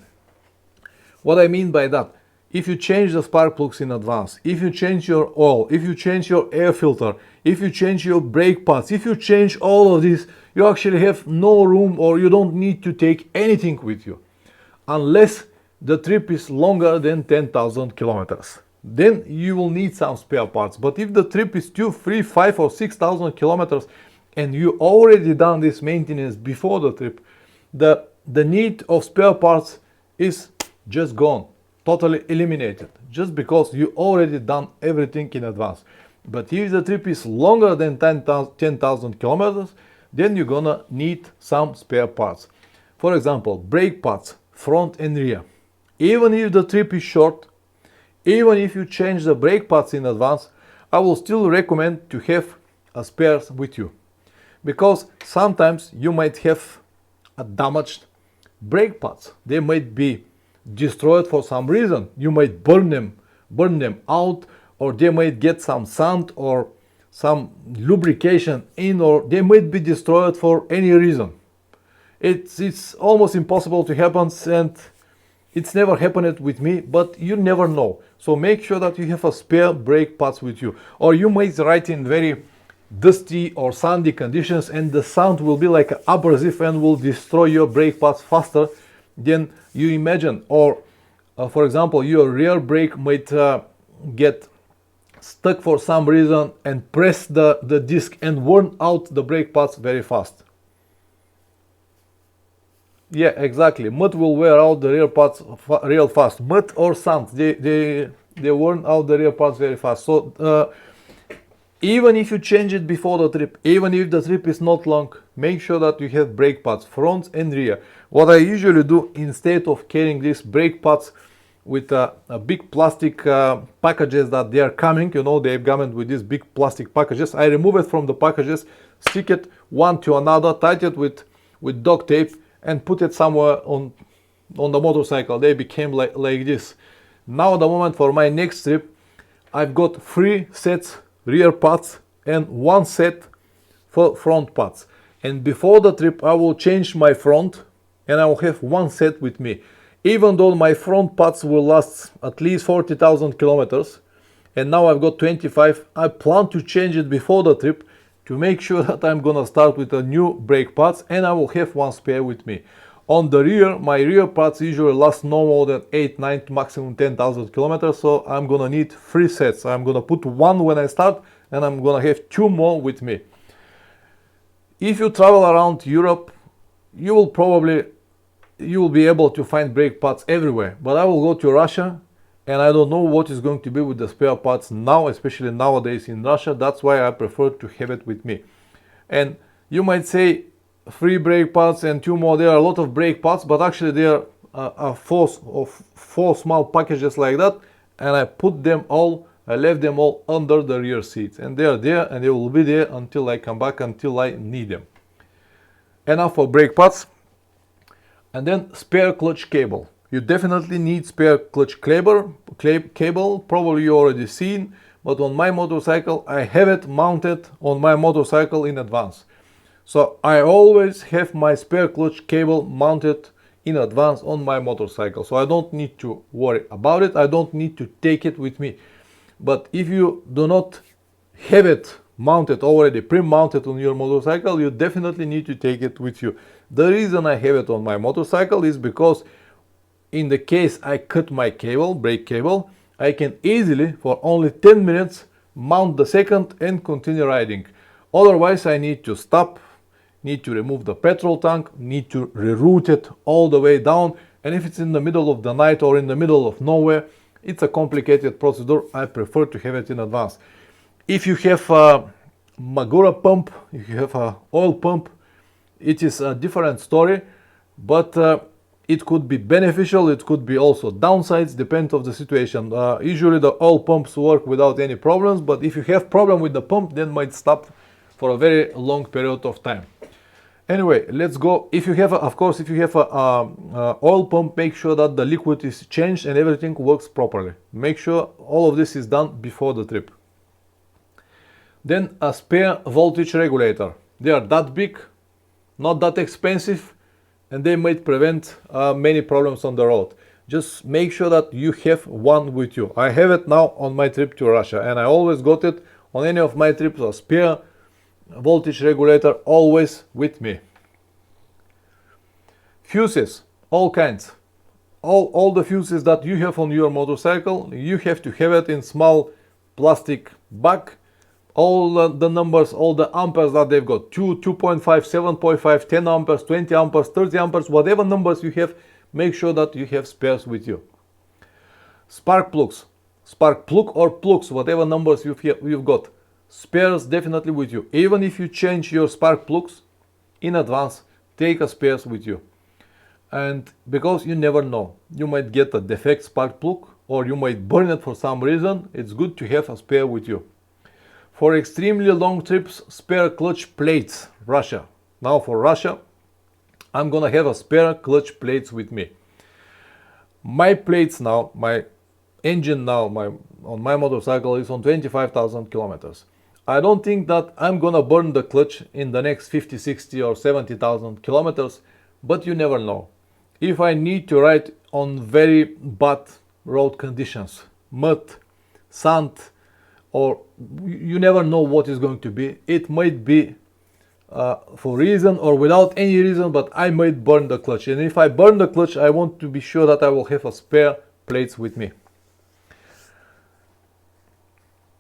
S1: What I mean by that, if you change the spark plugs in advance, if you change your oil, if you change your air filter, if you change your brake pads, if you change all of this, you actually have no room, or you don't need to take anything with you, unless the trip is longer than 10,000 kilometers. Then you will need some spare parts. But if the trip is 2, 3, 5 or 6,000 kilometers and you already done this maintenance before the trip, the need of spare parts is just gone, totally eliminated, just because you already done everything in advance. But if the trip is longer than 10,000 kilometers, then you're gonna need some spare parts. For example, brake pads, front and rear. Even if the trip is short, even if you change the brake pads in advance, I will still recommend to have a spares with you, because sometimes you might have a damaged brake pads. They might be destroyed for some reason. You might burn them out, or they might get some sand or some lubrication in, or they might be destroyed for any reason. It's almost impossible to happen, and it's never happened with me, but you never know. So make sure that you have a spare brake pads with you. Or you might ride in very dusty or sandy conditions, and the sand will be like abrasive and will destroy your brake pads faster than you imagine. Or for example, your rear brake might get stuck for some reason and press the disc and worn out the brake pads very fast. Yeah, exactly. Mud will wear out the rear parts real fast. Mud or sand, they worn out the rear parts very fast. So even if you change it before the trip, even if the trip is not long, make sure that you have brake pads, front and rear. What I usually do, instead of carrying these brake pads with a big plastic packages that they are coming, you know, they've come with these big plastic packages, I remove it from the packages, stick it one to another, tie it with duct tape, and put it somewhere on the motorcycle. They became like this. Now the moment for my next trip, I've got 3 sets rear pads and 1 set for front pads. And before the trip, I will change my front, and I will have 1 set with me. Even though my front pads will last at least 40,000 kilometers, and now I've got 25, I plan to change it before the trip, to make sure that I'm gonna start with a new brake pads, and I will have 1 spare with me. On the rear, my rear pads usually last no more than 8, 9, maximum 10,000 kilometers, so I'm gonna need 3 sets. I'm gonna put 1 when I start, and I'm gonna have 2 more with me. If you travel around Europe, you will be able to find brake pads everywhere. But I will go to Russia, and I don't know what is going to be with the spare parts now, especially nowadays in Russia. That's why I prefer to have it with me. And you might say 3 brake pads and 2 more. There are a lot of brake pads, but actually there are 4 small packages like that, and I left them all under the rear seats, and they are there, and they will be there until I come back, until I need them. Enough for brake pads. And then spare clutch cable. You definitely need spare clutch cable. Probably you already seen, but on my motorcycle I have it mounted on my motorcycle in advance. So I always have my spare clutch cable mounted in advance on my motorcycle, so I don't need to worry about it. I don't need to take it with me. But if you do not have it mounted already, pre-mounted on your motorcycle, you definitely need to take it with you. The reason I have it on my motorcycle is because in the case I cut my cable, brake cable, I can easily, for only 10 minutes, mount the second and continue riding. Otherwise I need to stop, need to remove the petrol tank, need to reroute it all the way down, and if it's in the middle of the night or in the middle of nowhere, it's a complicated procedure. I prefer to have it in advance. If you have a Magura pump, if you have an oil pump, it is a different story, but it could be beneficial, it could be also downsides, depends on the situation. Usually the oil pumps work without any problems, but if you have problem with the pump, then might stop for a very long period of time. Anyway, let's go. If you have a oil pump, make sure that the liquid is changed and everything works properly. Make sure all of this is done before the trip. Then a spare voltage regulator. They are that big, not that expensive, and they might prevent many problems on the road. just make sure that you have one with you. I have it now on my trip to Russia, and I always got it on any of my trips, a spare voltage regulator always with me. Fuses, all kinds. All the fuses that you have on your motorcycle, you have to have it in small plastic bag. All the numbers, all the amperes that they've got, 2, 2.5, 7.5, 10 amperes, 20 amperes, 30 amperes, whatever numbers you have, make sure that you have spares with you. Spark plugs, spark plug or plugs, whatever numbers you've got, spares definitely with you. Even if you change your spark plugs in advance, take a spares with you. And because you never know, you might get a defect spark plug or you might burn it for some reason, it's good to have a spare with you. For extremely long trips, spare clutch plates, Russia. Now for Russia, I'm gonna have a spare clutch plates with me. My plates now, my engine now, on my motorcycle is on 25,000 kilometers. I don't think that I'm gonna burn the clutch in the next 50, 60 or 70,000 kilometers, but you never know. If I need to ride on very bad road conditions, mud, sand, or you never know what is going to be. It might be for reason or without any reason, but I might burn the clutch. And if I burn the clutch, I want to be sure that I will have a spare plates with me.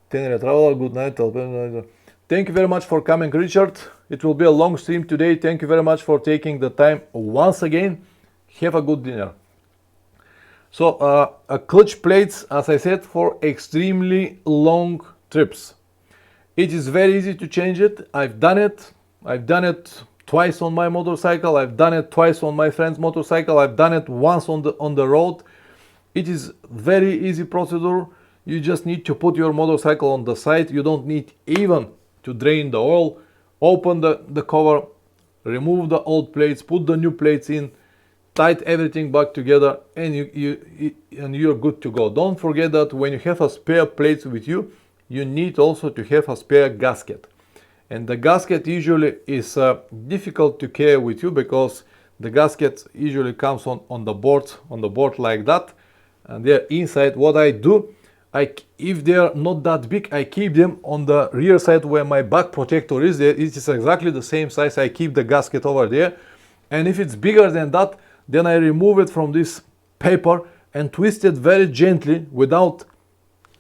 S1: Traveler, good night. Thank you very much for coming, Richard. It will be a long stream today. Thank you very much for taking the time once again. Have a good dinner. So clutch plates, as I said, for extremely long trips. It is very easy to change it. I've done it. I've done it twice on my motorcycle. I've done it twice on my friend's motorcycle. I've done it once on the road. It is very easy procedure. You just need to put your motorcycle on the side. You don't need even to drain the oil. Open the cover, remove the old plates, put the new plates in, tight everything back together, and you're good to go. Don't forget that when you have a spare plates with you, you need also to have a spare gasket. And the gasket usually is difficult to carry with you because the gasket usually comes on the board like that, and they're inside. What I do, if they're not that big, I keep them on the rear side where my back protector is. There it is exactly the same size. I keep the gasket over there, and if it's bigger than that, then I remove it from this paper and twist it very gently without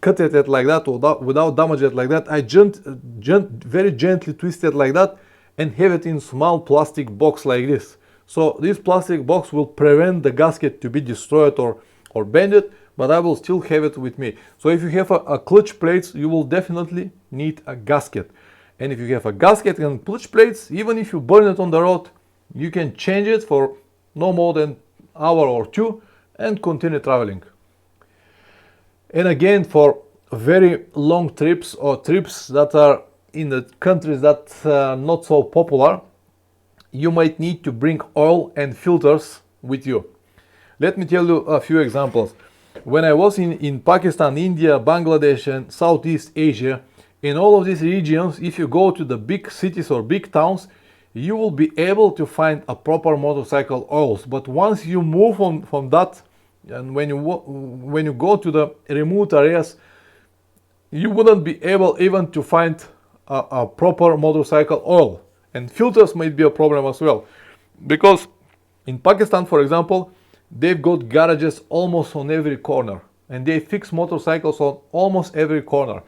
S1: cutting it like that or without damaging it like that. I very gently twist it like that and have it in small plastic box like this. So this plastic box will prevent the gasket to be destroyed or bended, but I will still have it with me. So if you have a clutch plates, you will definitely need a gasket. And if you have a gasket and clutch plates, even if you burn it on the road, you can change it for no more than an hour or two and continue traveling. And again, for very long trips or trips that are in the countries that are not so popular, you might need to bring oil and filters with you. Let me tell you a few examples. When I was in Pakistan, India, Bangladesh and Southeast Asia, in all of these regions, if you go to the big cities or big towns, you will be able to find a proper motorcycle oils. But once you move on from that, and when you go to the remote areas, you wouldn't be able even to find a proper motorcycle oil. And filters might be a problem as well. Because in Pakistan, for example, they've got garages almost on every corner. And they fix motorcycles on almost every corner.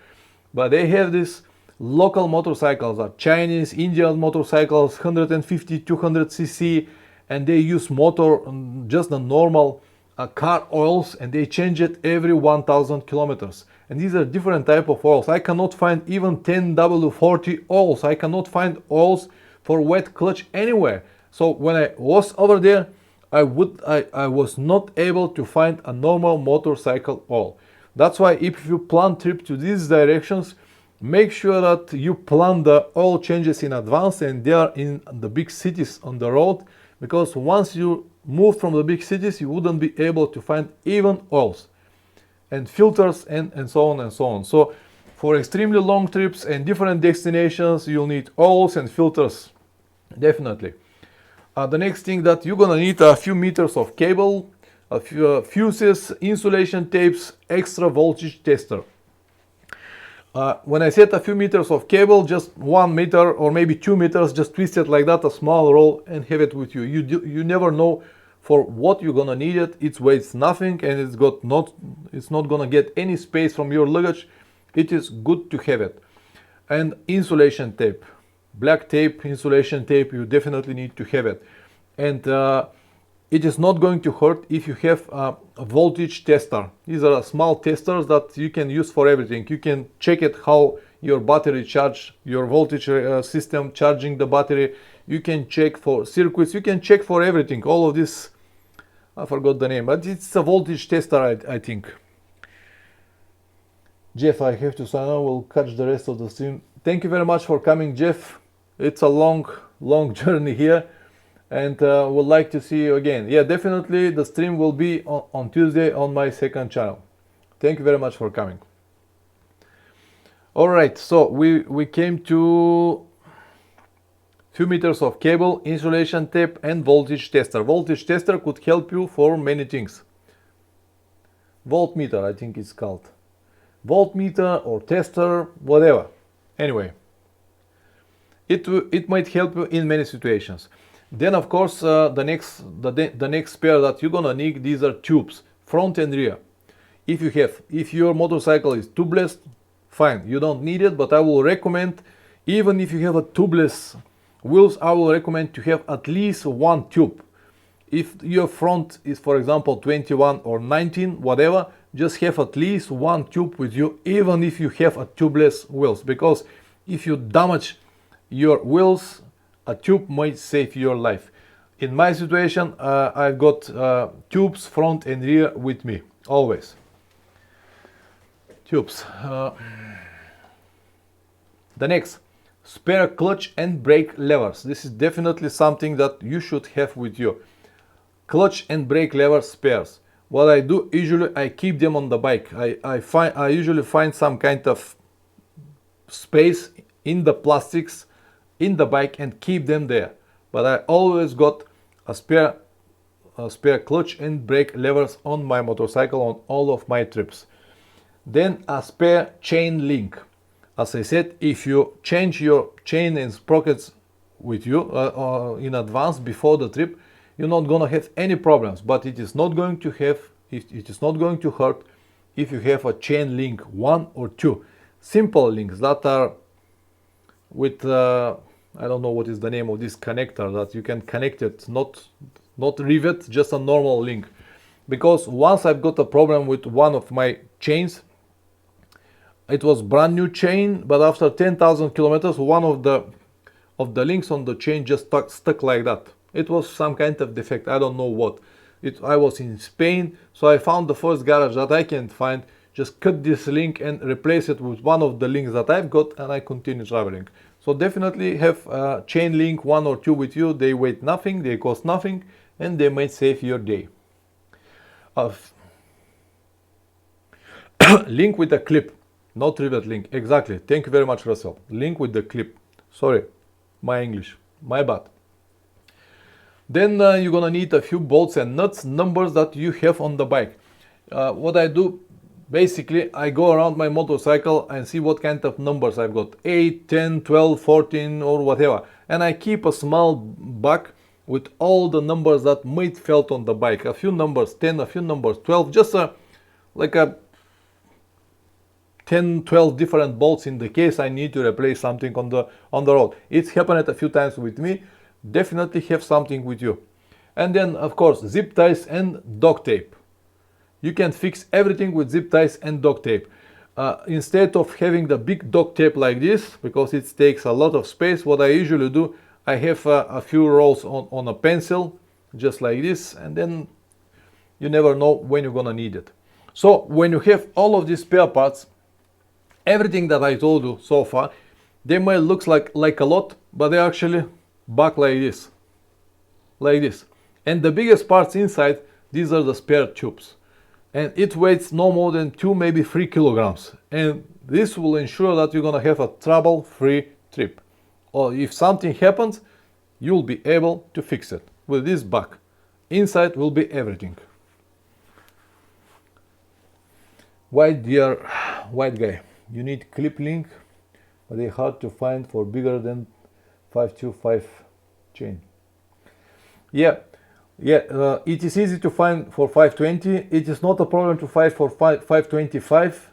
S1: But they have this local motorcycles, are Chinese, Indian motorcycles, 150, 200 cc, and they use just the normal car oils, and they change it every 1000 kilometers. And these are different type of oils. I cannot find even 10W40 oils. I cannot find oils for wet clutch anywhere. So when I was over there, I was not able to find a normal motorcycle oil. That's why if you plan trip to these directions, make sure that you plan the oil changes in advance and they are in the big cities on the road, because once you move from the big cities, you wouldn't be able to find even oils and filters and so on and so on. So for extremely long trips and different destinations, you'll need oils and filters, definitely. The next thing that you're gonna need a few meters of cable, fuses, insulation tapes, extra voltage tester. When I said a few meters of cable, just 1 meter or maybe 2 meters, just twist it like that, a small roll, and have it with you. You never know for what you're gonna need it. It weighs nothing, and it's not gonna get any space from your luggage. It is good to have it. And insulation tape, black tape, insulation tape, you definitely need to have it. And it is not going to hurt if you have a voltage tester. These are small testers that you can use for everything. You can check it how your battery charge, your voltage system charging the battery. You can check for circuits. You can check for everything. All of this, I forgot the name, but it's a voltage tester, I think. Jeff, I have to sign on. We'll catch the rest of the stream. Thank you very much for coming, Jeff. It's a long journey here. And would like to see you again. Yeah, definitely the stream will be on Tuesday on my second channel. Thank you very much for coming. All right, so we came to few meters of cable, insulation tape, and voltage tester. Voltage tester could help you for many things. Voltmeter, I think it's called. Voltmeter or tester, whatever. Anyway, it might help you in many situations. Then of course the next pair that you're gonna need, these are tubes, front and rear. If your motorcycle is tubeless, fine, you don't need it, but I will recommend, even if you have a tubeless wheels, I will recommend to have at least one tube. If your front is, for example, 21 or 19, whatever, just have at least one tube with you, even if you have a tubeless wheels, because if you damage your wheels, a tube might save your life. In my situation, I've got tubes front and rear with me, always. Tubes. The next, spare clutch and brake levers. This is definitely something that you should have with you. Clutch and brake lever spares. What I do, usually I keep them on the bike. I usually find some kind of space in the plastics in the bike and keep them there. But I always got a spare clutch and brake levers on my motorcycle on all of my trips. Then a spare chain link. As I said, if you change your chain and sprockets with you in advance before the trip, you're not gonna have any problems. But it is not going to hurt if you have a chain link, 1 or 2 simple links that are with I don't know what is the name of this connector that you can connect it, not rivet, just a normal link. Because once I've got a problem with one of my chains, it was brand new chain, but after 10,000 kilometers, one of the links on the chain just stuck like that. It was some kind of defect, I don't know what. I was in Spain, so I found the first garage that I can find, just cut this link and replace it with one of the links that I've got, and I continue traveling. So definitely have a chain link, 1 or 2 with you. They weigh nothing, they cost nothing, and they might save your day. Link with a clip, not rivet link. Exactly. Thank you very much, Russell. Link with the clip. Sorry, my English, my bad. Then you're gonna need a few bolts and nuts, numbers that you have on the bike. What I do, basically, I go around my motorcycle and see what kind of numbers I've got. 8, 10, 12, 14 or whatever. And I keep a small bag with all the numbers that might felt on the bike. A few numbers 10, a few numbers 12, just like a 10, 12 different bolts in the case I need to replace something on the road. It's happened a few times with me. Definitely have something with you. And then of course zip ties and duct tape. You can fix everything with zip ties and duct tape. Instead of having the big duct tape like this, because it takes a lot of space, what I usually do, I have a few rolls on a pencil, just like this, and then you never know when you're gonna need it. So when you have all of these spare parts, everything that I told you so far, they might look like a lot, but they actually back like this. And the biggest parts inside, these are the spare tubes. And it weighs no more than 2, maybe 3 kilograms. And this will ensure that you're gonna have a trouble-free trip. Or if something happens, you'll be able to fix it with this bag. Inside will be everything. White dear, white guy, you need clip link, but they're hard to find for bigger than 525 chain. Yeah, it is easy to find for 520. It is not a problem to find for 525.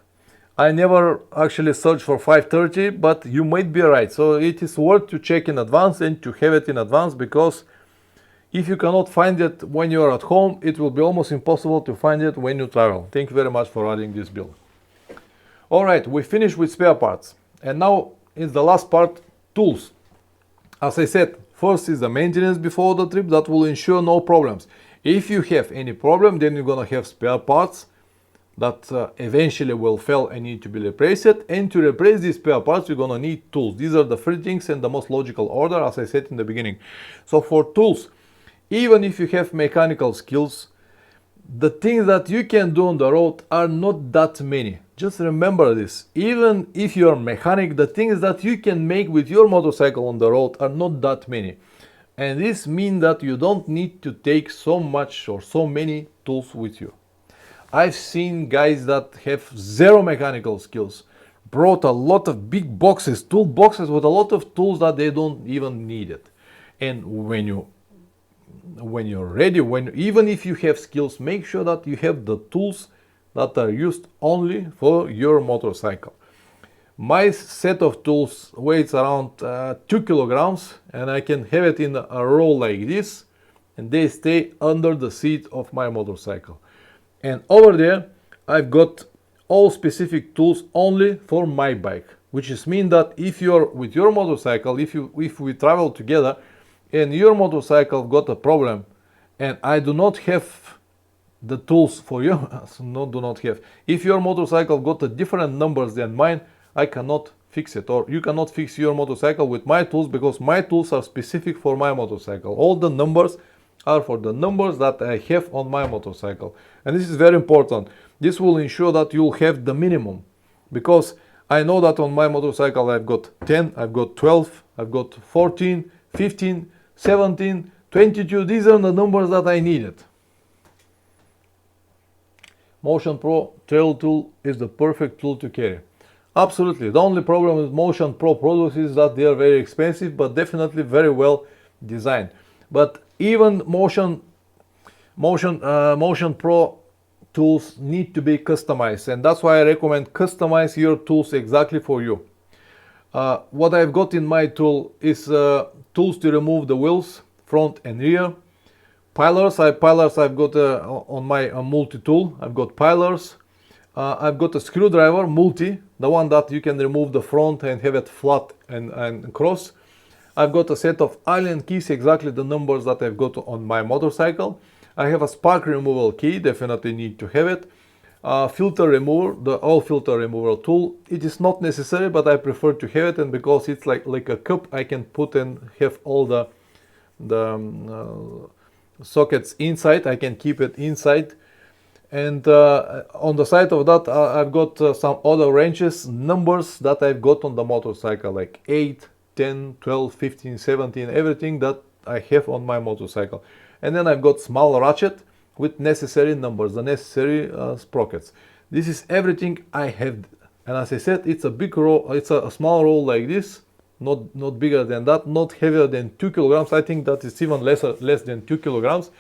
S1: I never actually searched for 530, but you might be right. So it is worth to check in advance and to have it in advance, because if you cannot find it when you are at home, it will be almost impossible to find it when you travel. Thank you very much for adding this build. All right, we finished with spare parts. And now is the last part, tools. As I said, first is the maintenance before the trip that will ensure no problems. If you have any problem, then you're gonna have spare parts that eventually will fail and need to be replaced. And to replace these spare parts, you're gonna need tools. These are the three things in the most logical order, as I said in the beginning. So for tools, even if you have mechanical skills, the things that you can do on the road are not that many. Just remember this. Even if you're a mechanic, the things that you can make with your motorcycle on the road are not that many. And this means that you don't need to take so much or so many tools with you. I've seen guys that have zero mechanical skills, brought a lot of big boxes, tool boxes with a lot of tools that they don't even need it. And when you're ready, even if you have skills, make sure that you have the tools that are used only for your motorcycle. My set of tools weighs around 2 kilograms, and I can have it in a roll like this, and they stay under the seat of my motorcycle. And over there I've got all specific tools only for my bike, which is mean that if you're with your motorcycle, if we travel together and your motorcycle got a problem and I do not have the tools for you, if your motorcycle got a different numbers than mine, I cannot fix it, or you cannot fix your motorcycle with my tools, because my tools are specific for my motorcycle. All the numbers are for the numbers that I have on my motorcycle, and this is very important. This will ensure that you'll have the minimum, because I know that on my motorcycle I've got 10, I've got 12, I've got 14, 15, 17, 22. These are the numbers that I needed. Motion Pro trail tool is the perfect tool to carry. Absolutely. The only problem with Motion Pro products is that they are very expensive, but definitely very well designed. But even Motion Pro tools need to be customized, and that's why I recommend customize your tools exactly for you. What I've got in my tool is tools to remove the wheels, front and rear. Pilers, I've got on my multi-tool. I've got pilers. I've got a screwdriver, multi, the one that you can remove the front and have it flat and cross. I've got a set of Allen keys, exactly the numbers that I've got on my motorcycle. I have a spark removal key, definitely need to have it. Filter remover, the oil filter removal tool. It is not necessary, but I prefer to have it, and because it's like a cup, I can put and have all the sockets inside. I can keep it inside. And on the side of that, I've got some other wrenches, numbers that I've got on the motorcycle, like 8, 10, 12, 15, 17, everything that I have on my motorcycle. And then I've got small ratchet with necessary numbers, the necessary sprockets. This is everything I have. And as I said, it's a big roll, it's a small roll like this, not bigger than that, not heavier than 2 kilograms. I think that is even less than 2 kilograms.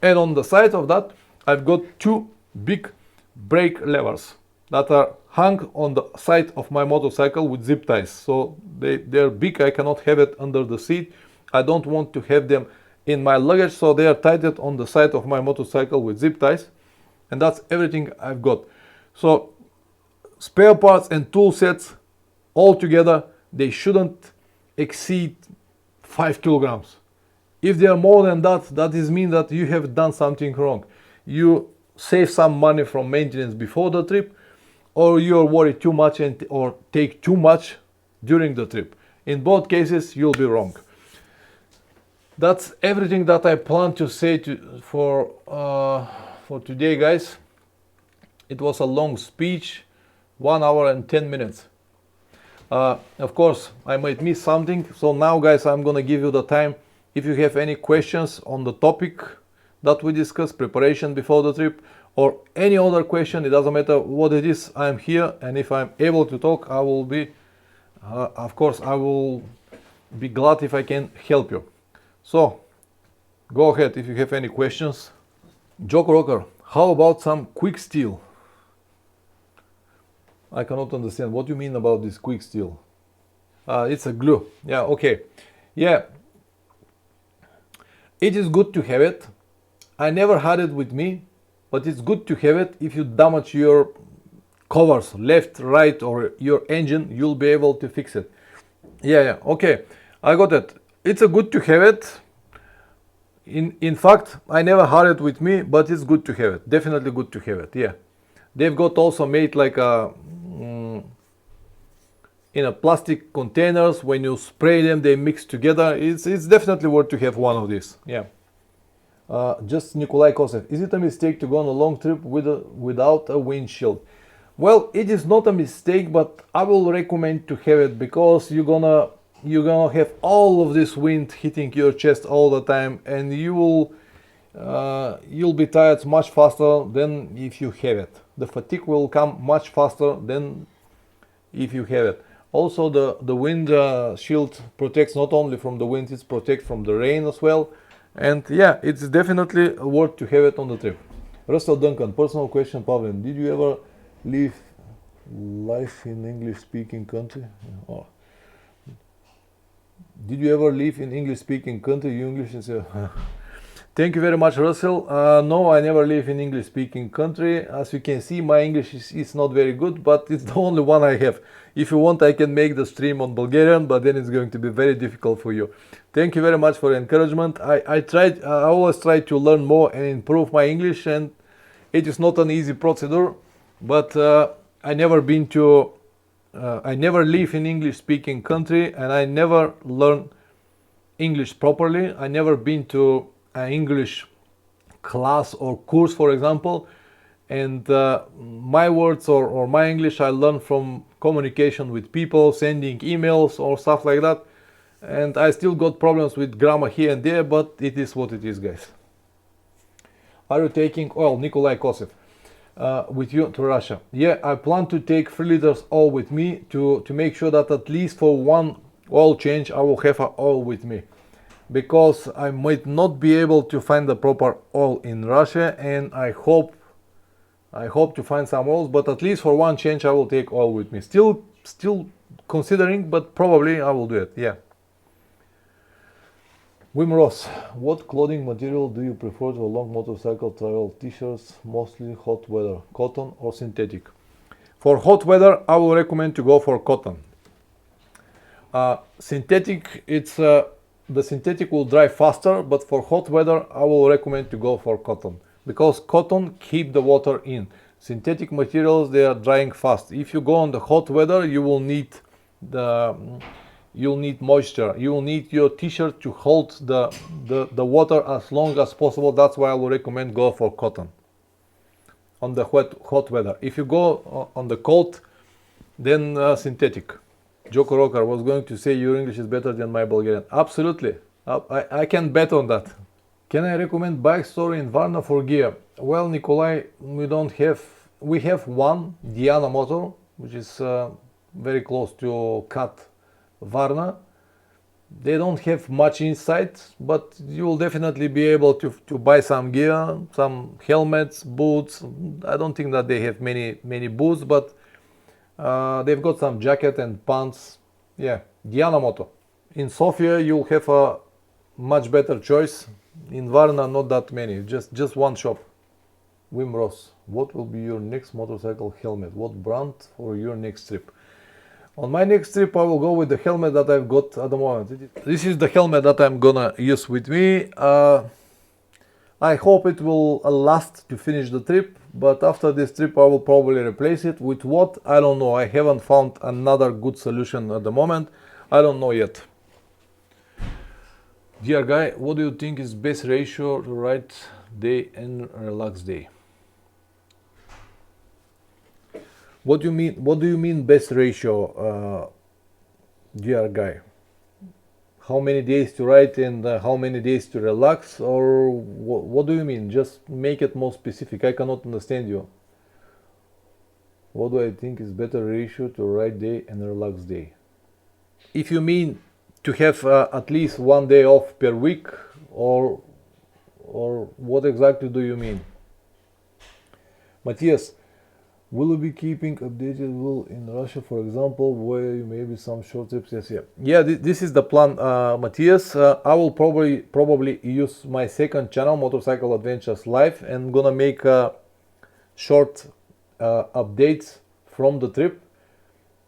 S1: And on the side of that, I've got two big brake levers that are hung on the side of my motorcycle with zip ties. So they're big, I cannot have it under the seat. I don't want to have them in my luggage, so they are tied on the side of my motorcycle with zip ties. And that's everything I've got. So spare parts and tool sets all together, they shouldn't exceed 5 kilograms. If they are more than that, that is mean that you have done something wrong. You save some money from maintenance before the trip, or you're worried too much or take too much during the trip. In both cases, you'll be wrong. That's everything that I plan to say for today, guys. It was a long speech, 1 hour and 10 minutes. Of course, I might miss something. So now, guys, I'm gonna give you the time. If you have any questions on the topic that we discussed, preparation before the trip, or any other question, it doesn't matter what it is, I'm here, and if I'm able to talk, I will be, of course, I will be glad if I can help you. So, go ahead if you have any questions. Joke Rocker, how about some quick steel? I cannot understand. What do you mean about this quick steel? It's a glue. Yeah, okay. Yeah, it is good to have it. I never had it with me, but it's good to have it. If you damage your covers, left, right, or your engine, you'll be able to fix it. Yeah, okay. I got it. It's a good to have it. In fact, I never had it with me, but it's good to have it. Definitely good to have it. Yeah. They've got also made like a in a plastic containers. When you spray them, they mix together. It's definitely worth to have one of these. Yeah. Just Nikolai Kosev. Is it a mistake to go on a long trip without a windshield? Well, it is not a mistake, but I will recommend to have it because you're gonna have all of this wind hitting your chest all the time, and you'll be tired much faster than if you have it. The fatigue will come much faster than if you have it. Also, the wind shield protects not only from the wind, it protects from the rain as well. And yeah, it's definitely worth to have it on the trip. Russell Duncan, personal question, Pavlin. Did you ever live life in English-speaking country? Oh. Did you ever live in English-speaking country? You English is Thank you very much, Russell. No, I never live in English-speaking country. As you can see, my English is not very good, but it's the only one I have. If you want, I can make the stream on Bulgarian, but then it's going to be very difficult for you. Thank you very much for the encouragement. I always try to learn more and improve my English, and it is not an easy procedure, but I never live in English-speaking country, and I never learn English properly. I never been to an English class or course, for example, and my words or my English I learned from communication with people, sending emails or stuff like that, and I still got problems with grammar here and there, but it is what it is, guys. Are you taking oil? Nikolai Kosev. With you to Russia? Yeah, I plan to take 3 liters oil with me to make sure that at least for one oil change I will have an oil with me, because I might not be able to find the proper oil in Russia, and I hope to find some oils, but at least for one change I will take oil with me. Still considering, but probably I will do it. Yeah. Wim Ross, what clothing material do you prefer to a long motorcycle travel? T-shirts, mostly hot weather, cotton or synthetic? For hot weather, I will recommend to go for cotton. Synthetic, the synthetic will dry faster, but for hot weather, I will recommend to go for cotton, because cotton keep the water in. Synthetic materials, they are drying fast. If you go on the hot weather, you'll need moisture. You will need your t-shirt to hold the water as long as possible. That's why I will recommend go for cotton on the hot weather. If you go on the cold, then synthetic. Joko Rocker was going to say your English is better than my Bulgarian. Absolutely. I can bet on that. Can I recommend bike store in Varna for gear? Well, Nikolai, we have one, Diana Motor, which is very close to Kat, Varna. They don't have much inside, but you will definitely be able to buy some gear, some helmets, boots. I don't think that they have many boots, but they've got some jacket and pants. Yeah, Diana Moto. In Sofia you'll have a much better choice. In Varna not that many, just one shop. Wim Ross, what will be your next motorcycle helmet? What brand for your next trip? On my next trip I will go with the helmet that I've got at the moment. This is the helmet that I'm gonna use with me. I hope it will last to finish the trip, but after this trip I will probably replace it. With what? I don't know. I haven't found another good solution at the moment. I don't know yet. Dear guy, what do you think is best ratio to ride day and relax day? What do you mean best ratio, dear guy? how many days to ride and how many days to relax, or what do you mean? Just make it more specific. I cannot understand you. What do I think is better ratio to ride day and relax day? If you mean to have at least 1 day off per week, or what exactly do you mean? Matthias, will you be keeping updated will in Russia, for example, where you maybe some short trips? Yes, yeah. Yeah, this is the plan, Matthias. I will probably use my second channel, Motorcycle Adventures Live, and gonna make short updates from the trip,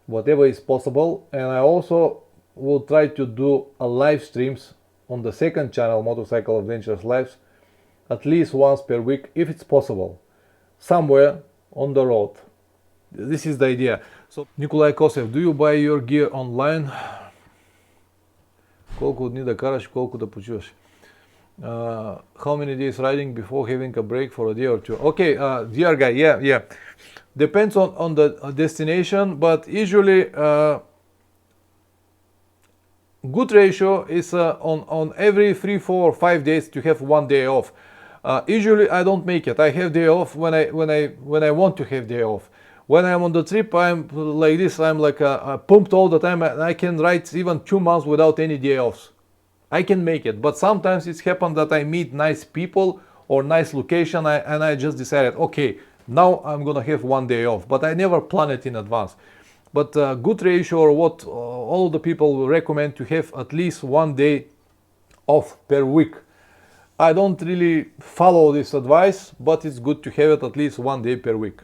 S1: whatever is possible. And I also will try to do a live streams on the second channel, Motorcycle Adventures Lives, at least once per week, if it's possible, somewhere on the road. This is the idea. So, Nikolai Kosev, do you buy your gear online? Колко дни да караш, колко да почиваш? How many days riding before having a break for a day or two? Okay, dear guy, yeah. Depends on the destination, but usually good ratio is on every 3, 4, 5 days to have 1 day off. Usually I don't make it. I have day off when I want to have day off. When I'm on the trip, I'm like this. I'm like pumped all the time. I can ride even 2 months without any day offs. I can make it, but sometimes it's happened that I meet nice people or nice location, and I just decided, okay, now I'm gonna have 1 day off. But I never plan it in advance. But good ratio, or what all the people will recommend, to have at least 1 day off per week. I don't really follow this advice, but it's good to have it at least 1 day per week.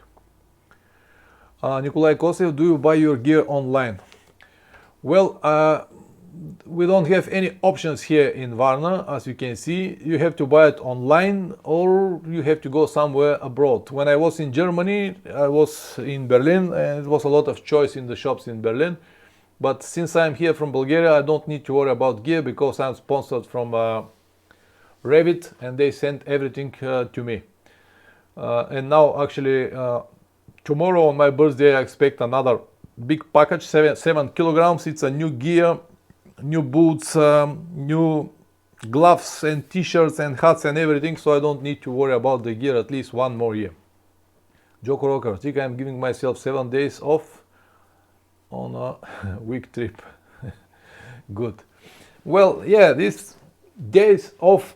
S1: Nikolai Kosev, do you buy your gear online? Well, we don't have any options here in Varna, as you can see. You have to buy it online, or you have to go somewhere abroad. When I was in Germany, I was in Berlin, and it was a lot of choice in the shops in Berlin. But since I'm here from Bulgaria, I don't need to worry about gear, because I'm sponsored from Revit, and they sent everything to me. And now, actually, tomorrow on my birthday, I expect another big package, 7 kilograms. It's a new gear, new boots, new gloves and t-shirts and hats and everything, so I don't need to worry about the gear at least 1 more year. Joko Rocker, I think I'm giving myself 7 days off on a week trip. Good. Well, yeah, these days off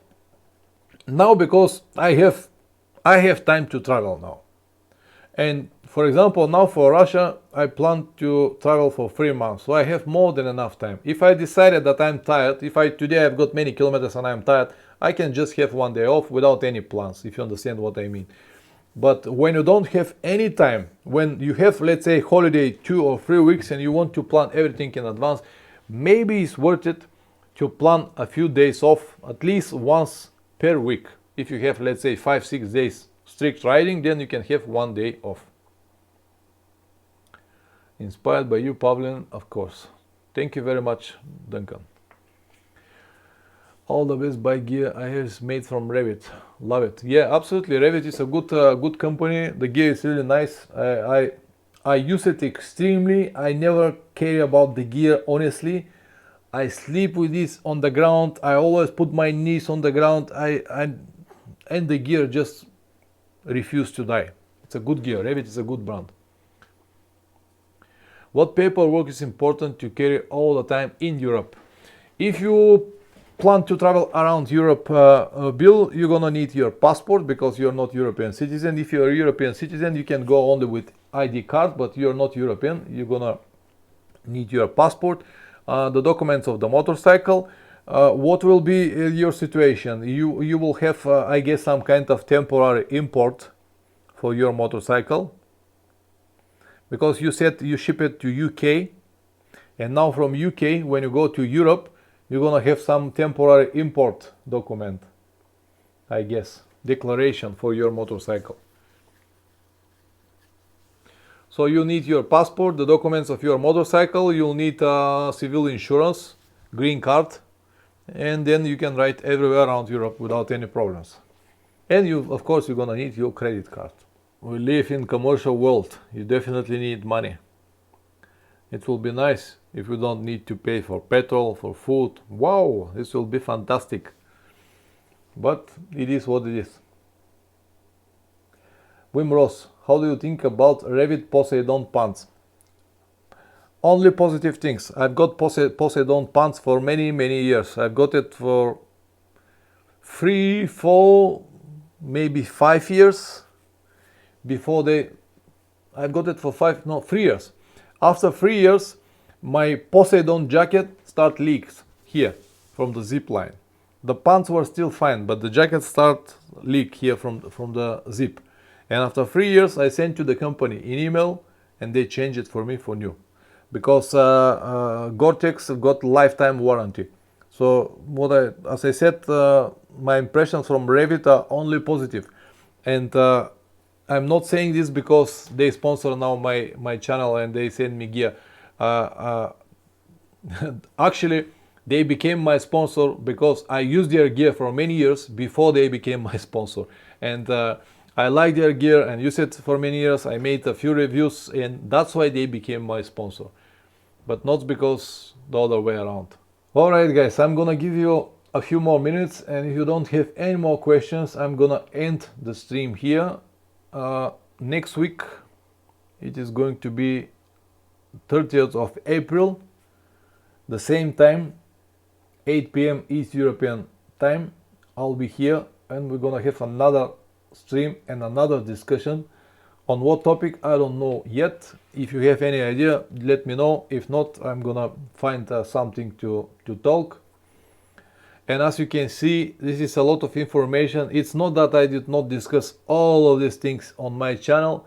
S1: now, because I have time to travel now. And for example, now for Russia, I plan to travel for 3 months, so I have more than enough time. If I decided that I'm tired, today I've got many kilometers and I'm tired, I can just have 1 day off without any plans, if you understand what I mean. But when you don't have any time, when you have, let's say, holiday 2 or 3 weeks, and you want to plan everything in advance, maybe it's worth it to plan a few days off at least once per week. If you have, let's say, 5, 6 days strict riding, then you can have 1 day off. Inspired by you, Pavlin, of course. Thank you very much, Duncan. All the best. Buy gear I have is made from Revit. Love it. Yeah, absolutely. Revit is a good company. The gear is really nice. I use it extremely. I never care about the gear, honestly. I sleep with this on the ground. I always put my knees on the ground. And the gear just refuse to die. It's a good gear. Revit is a good brand. What paperwork is important to carry all the time in Europe? If you plan to travel around Europe, Bill, you're gonna need your passport, because you're not European citizen. If you're a European citizen, you can go only with ID card, but you're not European. You're gonna need your passport, the documents of the motorcycle. What will be your situation? You will have, I guess, some kind of temporary import for your motorcycle, because you said you ship it to UK, and now from UK, when you go to Europe, you're gonna have some temporary import document, I guess, declaration for your motorcycle. So you need your passport, the documents of your motorcycle, you'll need civil insurance, green card, and then you can ride everywhere around Europe without any problems. And of course, you're gonna need your credit card. We live in commercial world. You definitely need money. It will be nice if you don't need to pay for petrol, for food. Wow, this will be fantastic. But it is what it is. Wim Ross, how do you think about Revit Poseidon pants? Only positive things. I've got Poseidon pants for many years. I've got it for 3, 4, maybe 5 years. Before I've got it for 3 years. After 3 years, my Poseidon jacket start leaks here from the zip line. The pants were still fine, but the jacket start leak here from the zip. And after 3 years, I sent to the company an email, and they changed it for me for new, because Gore-Tex got lifetime warranty. So as I said, my impressions from Revit are only positive, and I'm not saying this because they sponsor now my channel and they send me gear. Actually, they became my sponsor because I used their gear for many years before they became my sponsor, and I like their gear and used it for many years. I made a few reviews, and that's why they became my sponsor, but not because the other way around. Alright guys, I'm gonna give you a few more minutes, and if you don't have any more questions, I'm gonna end the stream here. Next week it is going to be 30th of April, the same time, 8 p.m. East European time. I'll be here, and we're gonna have another stream and another discussion. On what topic, I don't know yet. If you have any idea, let me know. If not, I'm gonna find something to talk. And as you can see, this is a lot of information. It's not that I did not discuss all of these things on my channel,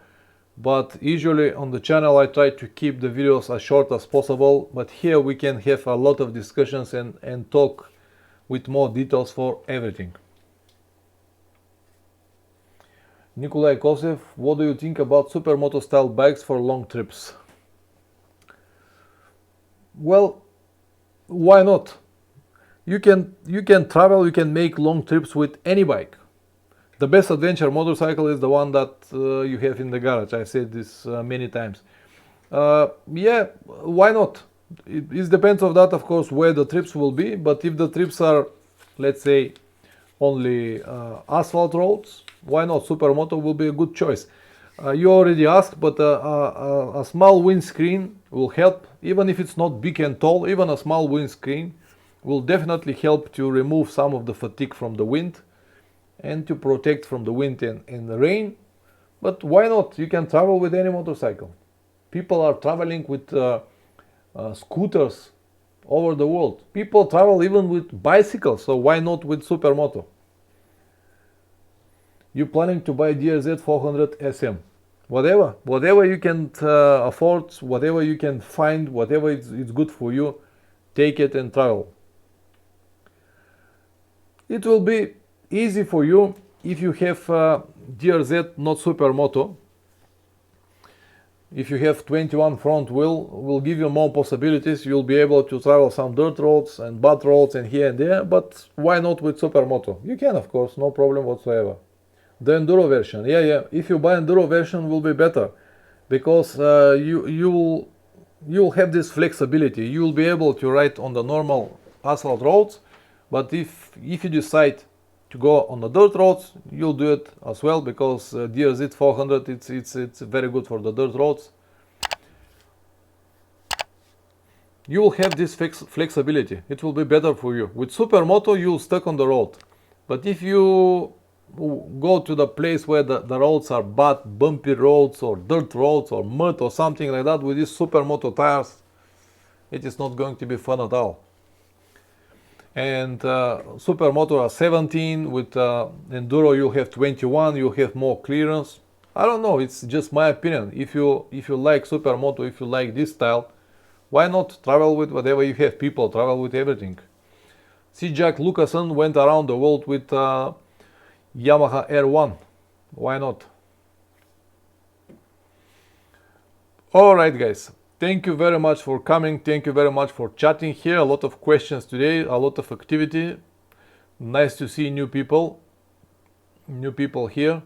S1: but usually on the channel I try to keep the videos as short as possible, but here we can have a lot of discussions and talk with more details for everything. Nikolai Kosev, what do you think about Supermoto style bikes for long trips? Well, why not? You can travel, you can make long trips with any bike. The best adventure motorcycle is the one that you have in the garage. I've said this many times. Yeah, why not? It depends on that, of course, where the trips will be. But if the trips are, let's say, only asphalt roads, why not? Supermoto will be a good choice. You already asked, but a small windscreen will help. Even if it's not big and tall, even a small windscreen will definitely help to remove some of the fatigue from the wind and to protect from the wind and the rain. But why not? You can travel with any motorcycle. People are traveling with scooters over the world. People travel even with bicycles, so why not with Supermoto? You planning to buy DRZ 400 SM? Whatever you can afford, whatever you can find, whatever it's good for you, take it and travel. It will be easy for you if you have DRZ, not Supermoto. If you have 21 front wheel, will give you more possibilities. You'll be able to travel some dirt roads and bad roads and here and there, but why not with Supermoto? You can, of course, no problem whatsoever. The Enduro version, yeah, if you buy Enduro version will be better, because you'll have this flexibility. You'll be able to ride on the normal asphalt roads, but if you decide to go on the dirt roads, you'll do it as well, because DRZ 400 it's very good for the dirt roads. You will have this flexibility. It will be better for you. With Supermoto you'll stuck on the road, but if you go to the place where the roads are bad, bumpy roads or dirt roads or mud or something like that, with these Supermoto tires, it is not going to be fun at all. And Supermoto are 17, with Enduro you have 21, you have more clearance. I don't know, it's just my opinion. If you like Supermoto, if you like this style, why not travel with whatever you have? People travel with everything. See, Jack Lucassen went around the world with Yamaha R1. Why not? Alright guys, thank you very much for coming. Thank you very much for chatting here. A lot of questions today, a lot of activity. Nice to see new people here.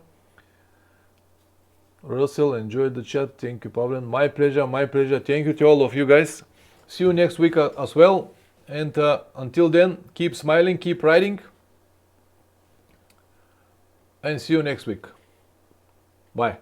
S1: Russell, enjoyed the chat. Thank you, Pavlen. My pleasure, my pleasure. Thank you to all of you guys. See you next week as well. And until then, keep smiling, keep riding. And see you next week. Bye.